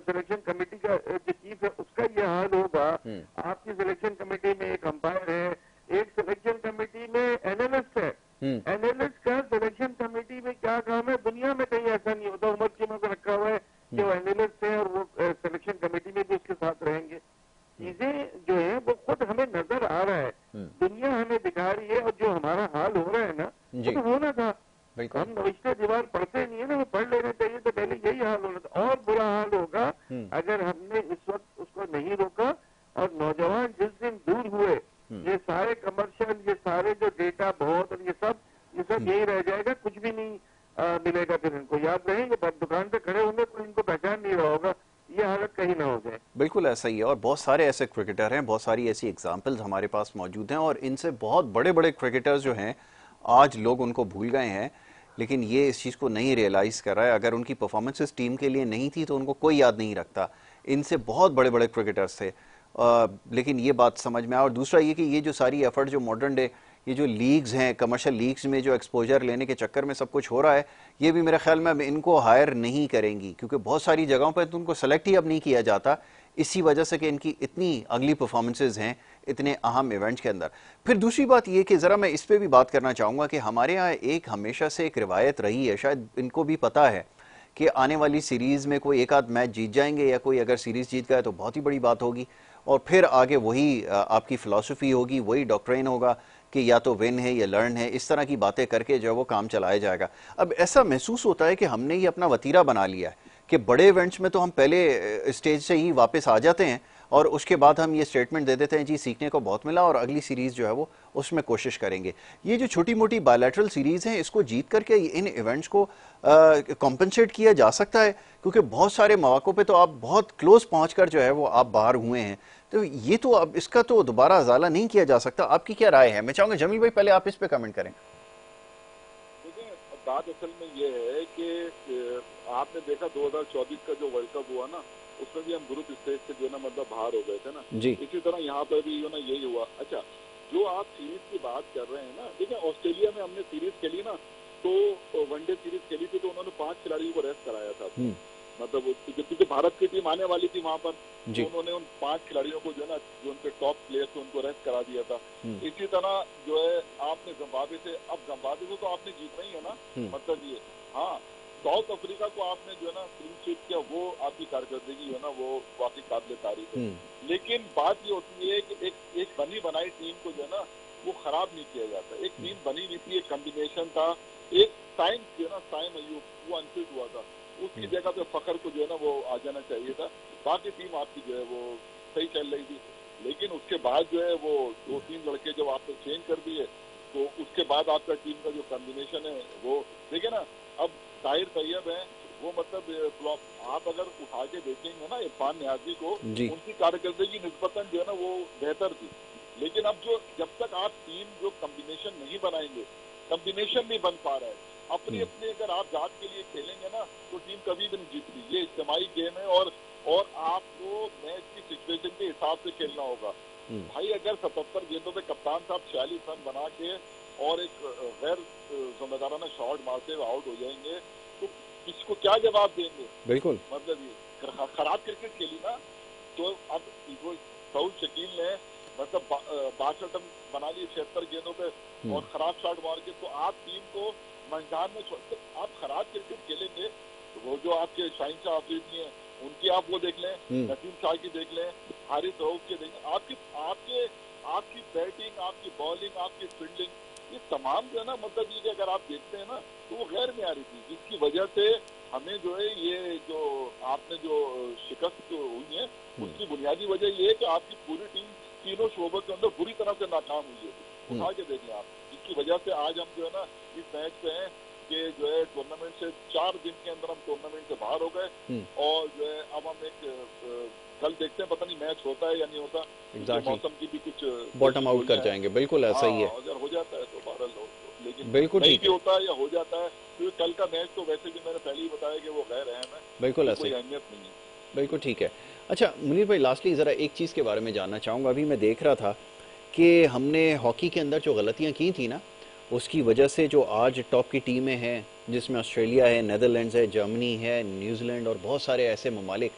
सिलेक्शन कमेटी का जो चीफ है उसका ये हाल होगा, आपकी सिलेक्शन कमेटी में एक अंपायर है, एक सिलेक्शन कमेटी में एनालिस्ट है, एनालिस्ट का सिलेक्शन कमेटी में क्या काम है? दुनिया में कहीं ऐसा नहीं होता। उमर चीमा को रखा हुआ है कि वो एनालिस्ट है और वो सिलेक्शन कमेटी में भी उसके साथ रहेंगे। चीजें जो है वो खुद हमें नजर आ रहा है, दुनिया हमें दिखा रही है, और जो हमारा हाल हो रहा है ना वो तो होना था। हम नविश्ते दीवार पढ़ते नहीं है ना, वो पढ़ लेना चाहिए। तो पहले यही हाल होना था, और बुरा हाल होगा अगर हमने इस वक्त उसको नहीं रोका। और नौजवान जिस दिन दूर हुए, ये सारे कमर्शियल, ये सारे जो डेटा बहुत और ये सब यही रह जाएगा, कुछ भी नहीं मिलेगा। फिर इनको याद रहेंगे, दुकान पे खड़े होंगे तो इनको पहचान नहीं रहा होगा। ये हालत कहीं ना हो जाए। बिल्कुल ऐसा ही है, और बहुत सारे ऐसे क्रिकेटर हैं, बहुत सारी ऐसी एग्जांपल्स हमारे पास मौजूद हैं, और इनसे बहुत बड़े बड़े क्रिकेटर्स जो हैं आज लोग उनको भूल गए हैं, लेकिन ये इस चीज़ को नहीं रियलाइज कर रहा है। अगर उनकी परफॉर्मेंसेस टीम के लिए नहीं थी तो उनको कोई याद नहीं रखता। इनसे बहुत बड़े बड़े क्रिकेटर्स थे, लेकिन ये बात समझ में आया। और दूसरा ये कि ये जो सारी एफर्ट जो मॉडर्न डे ये जो लीग्स हैं, कमर्शियल लीग्स में जो एक्सपोजर लेने के चक्कर में सब कुछ हो रहा है, ये भी मेरे ख्याल में अब इनको हायर नहीं करेंगी, क्योंकि बहुत सारी जगहों पर तो उनको सेलेक्ट ही अब नहीं किया जाता, इसी वजह से कि इनकी इतनी अगली परफॉर्मेंसेज हैं इतने अहम इवेंट्स के अंदर। फिर दूसरी बात ये कि ज़रा मैं इस पर भी बात करना चाहूँगा कि हमारे यहाँ एक हमेशा से एक रिवायत रही है, शायद इनको भी पता है कि आने वाली सीरीज़ में कोई एक आध मैच जीत जाएंगे, या कोई अगर सीरीज़ जीत गए तो बहुत ही बड़ी बात होगी, और फिर आगे वही आपकी फ़िलासफ़ी होगी, वही डॉक्ट्रिन होगा कि या तो विन है या लर्न है, इस तरह की बातें करके जो वो काम चलाया जाएगा। अब ऐसा महसूस होता है कि हमने ये अपना वतीरा बना लिया है कि बड़े इवेंट्स में तो हम पहले स्टेज से ही वापस आ जाते हैं, और उसके बाद हम ये स्टेटमेंट दे देते हैं जी सीखने को बहुत मिला और अगली सीरीज़ जो है वो उसमें कोशिश करेंगे। ये जो छोटी मोटी बायलैटरल सीरीज़ हैं, इसको जीत करके इन इवेंट्स को कॉम्पनसेट किया जा सकता है, क्योंकि बहुत सारे मौक़ों पे तो आप बहुत क्लोज पहुंचकर जो है वो आप बाहर हुए हैं। तो ये तो अब इसका तो दोबारा अजाला नहीं किया जा सकता। आपकी क्या राय है? मैं चाहूँगा जमील भाई पहले आप इस पर कमेंट करें। देखिए, बात असल में ये है कि आपने देखा 2024 का जो वर्ल्ड कप हुआ ना, उसमें भी हम ग्रुप स्टेज से जो है ना मतलब बाहर हो गए थे ना जी। इसी तरह यहाँ पर भी ना यही हुआ। अच्छा, जो आप सीरीज की बात कर रहे हैं ना, देखिए ऑस्ट्रेलिया में हमने सीरीज खेली ना, तो वनडे सीरीज खेली थी, तो उन्होंने 5 खिलाड़ियों को रेस्ट कराया था। मतलब क्योंकि भारत की टीम आने वाली थी वहां पर, तो उन्होंने उन 5 खिलाड़ियों को जो है ना, जो उनके टॉप प्लेयर थे उनको रेस्ट करा दिया था। इसी तरह जो है आपने जिम्बाब्वे से, अब जिम्बाब्वे को तो आपने जीतना ही है ना, मतलब ये हाँ, साउथ अफ्रीका को आपने जो है ना क्लीन स्वीप किया, वो आपकी कारकर्दगी जो है ना वो वाकई काबिल तारीफ है। लेकिन बात ये होती है कि एक बनी बनाई टीम को जो है ना वो खराब नहीं किया जाता। एक टीम बनी हुई थी, एक कॉम्बिनेशन था, एक टाइम जो है ना साइम अयूब वो अनफिट हुआ था, उसकी जगह पे फखर को जो है ना वो आ जाना चाहिए था। बाकी टीम आपकी जो है वो सही चल रही थी, लेकिन उसके बाद जो है वो 2-3 लड़के जब आपने चेंज कर दिए, तो उसके बाद आपका टीम का जो कॉम्बिनेशन है वो देखिए ना, अब ताहिर तैयब है वो मतलब आप अगर उठा के देखेंगे ना इरफान नियाजी को, उनकी कारकर्दगी निस्बतन जो है ना वो बेहतर थी। लेकिन अब जो जब तक आप टीम जो कॉम्बिनेशन नहीं बनाएंगे, कॉम्बिनेशन नहीं बन पा रहा है, अपनी अपनी अगर आप जात के लिए खेलेंगे ना तो टीम कभी भी नहीं जीतती। ये इज्तिमाई गेम है, और आपको मैच की सिचुएशन के हिसाब से खेलना होगा। भाई अगर 77 गेंदों पे कप्तान साहब 46 रन बना के और एक गैर जिम्मेदाराना शॉट मारते हुए आउट हो जाएंगे, तो किसको क्या जवाब देंगे? बिल्कुल, मतलब ये खराब क्रिकेट खेली ना, तो अब सऊद शकील ने मतलब 62 रन बना लिए 76 गेंदों पे और खराब शॉट मार के, तो आप टीम को मैदान में छोड़ते, आप खराब क्रिकेट खेलेंगे तो वो जो आपके शाहीन शाह अफरीदी हैं उनकी आप वो देख लें, नसीम शाह की देख लें, हारिस रऊफ की देख लें, आपकी बैटिंग, आपकी बॉलिंग, आपकी फील्डिंग, ये तमाम जो है ना मतलब ये अगर आप देखते हैं ना तो वो गैर मेयारी थी, जिसकी वजह से हमें जो है ये जो आपने जो शिकस्त हुई है उसकी बुनियादी वजह ये है कि आपकी पूरी टीम तीनों शोबों के अंदर बुरी तरह से नाकाम हुई है। उठा के देख लें आप, जिसकी वजह से आज हम जो है ना इस मैच पे हैं कि जो है टूर्नामेंट से 4 दिन के अंदर हम टूर्नामेंट से बाहर हो गए और जो है अब हम एक कल देखते हैं, पता नहीं मैच होता है या नहीं होता। एग्जैक्टली, मौसम की भी कुछ बॉटम आउट कर जाएंगे, बिल्कुल ऐसा ही है। अगर हो जाता है तो बहरहाल लेकिन बिल्कुल नहीं ठीक भी है, होता है या हो जाता है, क्योंकि कल का मैच तो वैसे भी मैंने पहले ही बताया कि वो गैर अहम है, बिल्कुल ऐसे कोई ही, अहमियत नहीं है। बिल्कुल ठीक है। अच्छा मुनीर भाई, लास्टली ज़रा एक चीज़ के बारे में जानना चाहूँगा। अभी मैं देख रहा था कि हमने हॉकी के अंदर जो गलतियाँ की थी ना, उसकी वजह से जो आज टॉप की टीमें हैं, जिसमें ऑस्ट्रेलिया है, नेदरलैंड्स है, जर्मनी है, न्यूजीलैंड और बहुत सारे ऐसे ममालिक,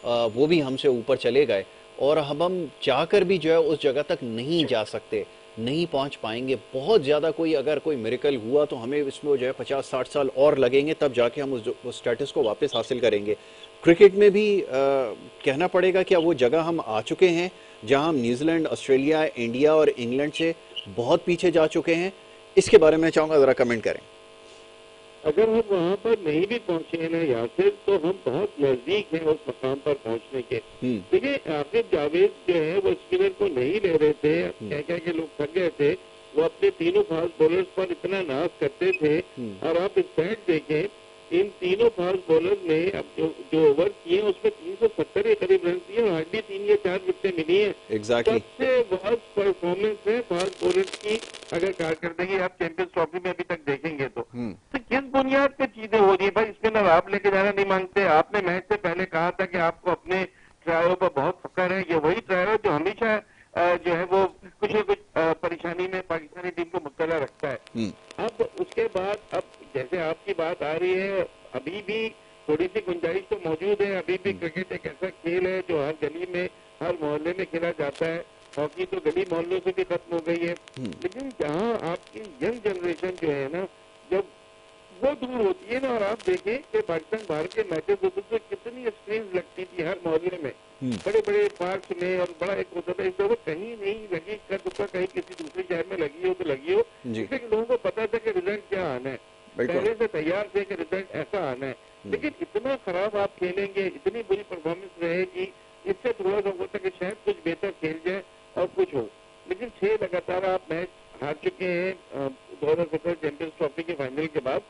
वो भी हमसे ऊपर चले गए। और अब हम चाहकर भी जो है उस जगह तक नहीं जा सकते, नहीं पहुंच पाएंगे। बहुत ज़्यादा कोई अगर कोई मिरेकल हुआ तो हमें इसमें जो है 50-60 साल और लगेंगे, तब जाके हम उस स्टेटस को वापस हासिल करेंगे। क्रिकेट में भी कहना पड़ेगा क्या वो जगह हम आ चुके हैं जहां हम न्यूजीलैंड, ऑस्ट्रेलिया, इंडिया और इंग्लैंड से बहुत पीछे जा चुके हैं? इसके बारे में चाहूँगा ज़रा कमेंट करें। अगर हम वहाँ पर नहीं भी पहुंचे हैं ना यासिर, तो हम बहुत नजदीक हैं उस मकाम पर पहुंचने के। देखिए आसिफ जावेद जो है वो स्पिनर को नहीं ले रहे थे, क्या क्या के लोग थक गए थे, वो अपने तीनों फास्ट बॉलर्स पर इतना नाज करते थे। और आप इस बैट देखें, इन तीनों फास्ट बॉलर ने अब जो ओवर किए उसमें 370 के करीब रन दिए और हार्डली 3 या 4 विकेटें मिली है। एग्जैक्टली, सबसे वर्स्ट परफॉर्मेंस है फास्ट बॉलर की अगर कारकर्दगी आप चैंपियंस ट्रॉफी में अभी तक देखेंगे तो किस बुनियाद पे चीजें हो रही है भाई? स्पिनर आप लेके जाना नहीं मांगते। आपने मैच से पहले कहा था कि आपको अपने ट्रायो पर बहुत फक्र है। ये वही ट्रायो जो हमेशा जो है वो कुछ न कुछ परेशानी में पाकिस्तानी टीम को मुब्तला रखता है। अब उसके बाद अब जैसे आपकी बात आ रही है, अभी भी थोड़ी सी गुंजाइश तो मौजूद है। अभी भी क्रिकेट एक ऐसा खेल है जो हर गली में, हर मोहल्ले में खेला जाता है। हॉकी तो गली मोहल्लों से भी खत्म हो गई है। लेकिन जहाँ आपकी यंग जनरेशन जो है ना, जब वो दूर होती है ना, और आप देखें कि पाकिस्तान भारत के मैचेस होते तो कितनी स्क्रीन लगती थी हर मोहल्ले में, बड़े बड़े पार्क में, और बड़ा एक होता था। इस दफा कहीं नहीं लगी, कर दुका कहीं किसी दूसरे शहर में लगी हो तो लगी हो, इसलिए लोगों को पता था कि रिजल्ट क्या आना है, पहले से तैयार थे कि रिजल्ट ऐसा आना है। लेकिन इतना खराब आप खेलेंगे, इतनी बुरी परफॉर्मेंस रहेगी, इससे थोड़ा सा होता कि शायद कुछ बेहतर खेल जाए और कुछ हो। लेकिन 6 लगातार आप मैच हार चुके हैं 2017 चैंपियंस ट्रॉफी के फाइनल के बाद।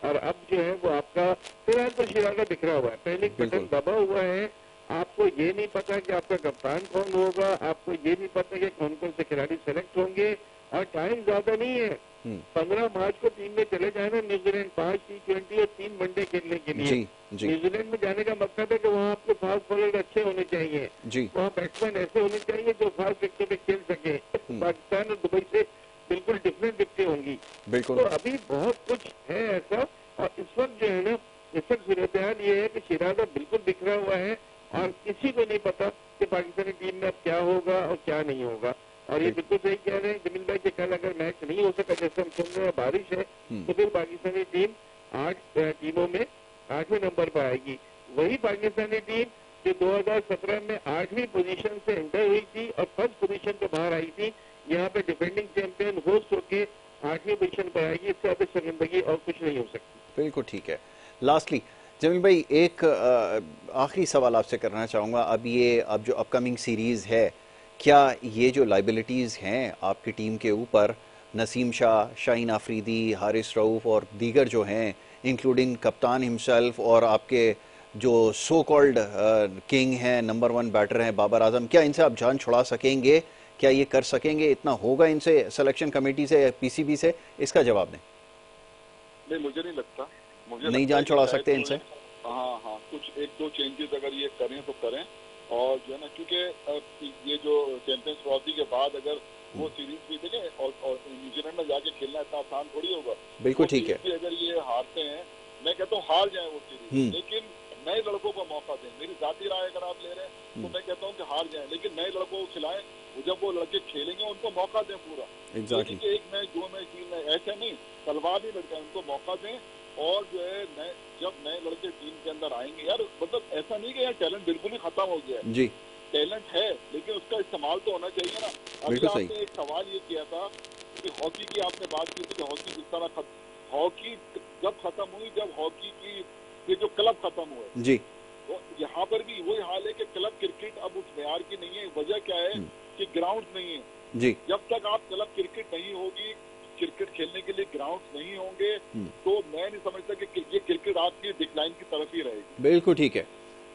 और अब जो है वो आपका फिलहाल तो शिरागा बिखरा हुआ है, पहले बटन दबा हुआ है। आपको ये नहीं पता कि आपका कप्तान कौन होगा, आपको ये नहीं पता कि कौन कौन से खिलाड़ी सेलेक्ट होंगे, और टाइम ज्यादा नहीं है। 15 मार्च को टीम में चले जाना न्यूजीलैंड 5 T20 और 3 वनडे खेलने के लिए। न्यूजीलैंड में जाने का मकसद है कि वहाँ आपके फास्ट बॉलर अच्छे होने चाहिए, वहाँ बैट्समैन ऐसे होने चाहिए जो फास्ट विकेटों पे खेल सके। पाकिस्तान और दुबई से बिल्कुल डिफरेंट विकेटें होंगी। तो अभी बहुत कुछ है ऐसा। और इस वक्त जो है ना, इस वक्त सूरत हाल ये है कि शिराजा बिल्कुल बिखरा हुआ है और किसी को नहीं पता कि पाकिस्तानी टीम में अब क्या होगा और क्या नहीं होगा। और ये बिल्कुल सही कह रहे हैं जमील भाई कि कल अगर मैच नहीं हो सका, जैसे हम सुन रहे हैं बारिश है, तो फिर पाकिस्तानी टीम 8 टीमों में 8वें नंबर पर आएगी। वही पाकिस्तानी टीम जो 2017 में 8वीं पोजीशन से एंटर हुई थी और फर्स्ट पोजीशन पे बाहर आई थी, यहाँ पे डिफेंडिंग चैंपियन होस्ट होके 8वीं पोजीशन पर आएगी। इससे ज्यादा शर्मिंदगी और कुछ नहीं हो सकती। बिल्कुल ठीक है। लास्टली जमील भाई, एक आखिरी सवाल आपसे करना चाहूँगा। अब जो अपकमिंग सीरीज़ है, क्या ये जो लाइबिलिटीज़ हैं आपकी टीम के ऊपर, नसीम शाह, शाहीन आफरीदी, हारिस रऊफ़ और दीगर जो हैं, इंक्लूडिंग कप्तान हिमसेल्फ और आपके जो सो कॉल्ड किंग हैं, नंबर 1 बैटर हैं बाबर आजम, क्या इनसे आप जान छुड़ा सकेंगे? क्या ये कर सकेंगे? इतना होगा इनसे सिलेक्शन कमेटी से, पीसीबी से? इसका जवाब दें। नहीं, मुझे नहीं लगता। मुझे नहीं जान छुड़ा सकते इनसे। हाँ, कुछ 1-2 चेंजेस अगर ये करें तो करें। और जो है ना, क्योंकि ये जो चैंपियंस ट्रॉफी के बाद अगर वो सीरीज भी देखें और न्यूजीलैंड में जाके खेलना इतना आसान थोड़ी होगा। बिल्कुल ठीक है। अगर ये हारते हैं, मैं कहता हूँ हार जाए वो सीरीज, लेकिन नए लड़कों को मौका दें। मेरी जाती राय अगर आप ले रहे हैं तो मैं कहता हूँ कि हार जाए, लेकिन नए लड़कों को खिलाएं। जब वो लड़के खेलेंगे उनको मौका दें पूरा। एग्जैक्टली। 1 मैच 2 मैच 3 मैच ऐसे नहीं, तलवार नहीं लड़का, उनको मौका दें। और जो है जब नए लड़के टीम के अंदर आएंगे, यार मतलब ऐसा नहीं कि यार टैलेंट बिल्कुल ही खत्म हो गया है। टैलेंट है, लेकिन उसका इस्तेमाल तो होना चाहिए ना। अभी आपने एक सवाल ये किया था कि हॉकी की आपने बात की थी कि हॉकी जिस तरह हॉकी जब खत्म हुई, जब हॉकी की ये जो क्लब खत्म हुए जी, तो यहाँ पर भी वही हाल है कि क्लब क्रिकेट अब उस मेयार की नहीं है। वजह क्या है कि ग्राउंड नहीं है जी। जब तक आप क्लब क्रिकेट नहीं होगी, क्रिकेट खेलने के लिए ग्राउंड नहीं होंगे तो मैं नहीं समझता कि ये क्रिकेट आपकी डिक्लाइन की तरफ ही रहेगी। बिल्कुल ठीक है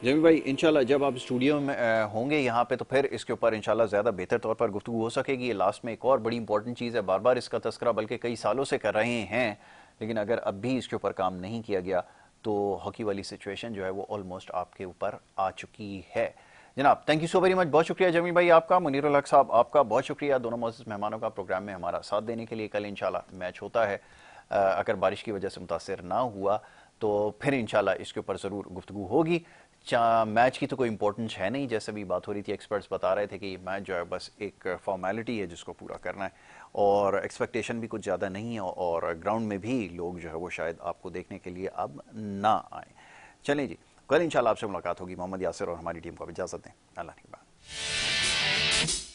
जमील भाई, इंशाल्लाह जब आप स्टूडियो में होंगे यहाँ पे तो फिर इसके ऊपर इंशाल्लाह ज़्यादा बेहतर तौर पर गुफ्तगू हो सकेगी। ये लास्ट में एक और बड़ी इंपॉर्टेंट चीज़ है, बार बार इसका तस्करा बल्कि कई सालों से कर रहे हैं, लेकिन अगर अब भी इसके ऊपर काम नहीं किया गया तो हॉकी वाली सिचुएशन जो है वो ऑलमोस्ट आपके ऊपर आ चुकी है। जनाब thank you so very much, बहुत शुक्रिया जमील भाई आपका, मुनीरुल हक साहब आपका बहुत शुक्रिया, दोनों मोअज़्ज़ज़ मेहमानों का प्रोग्राम में हमारा साथ देने के लिए। कल इंशाल्लाह मैच होता है, अगर बारिश की वजह से मुतासर ना हुआ तो फिर इंशाल्लाह इसके ऊपर ज़रूर गुफ्तगू होगी। मैच की तो कोई इंपॉर्टेंस है नहीं, जैसे भी बात हो रही थी, एक्सपर्ट्स बता रहे थे कि मैच जो है बस एक फॉर्मेलिटी है जिसको पूरा करना है और एक्सपेक्टेशन भी कुछ ज़्यादा नहीं है और ग्राउंड में भी लोग जो है वो शायद आपको देखने के लिए अब ना आए। चलें जी, कल इंशाल्लाह आपसे मुलाकात होगी। मोहम्मद यासिर और हमारी टीम को अब इजाज़त दें, अल्लाह निगहबान।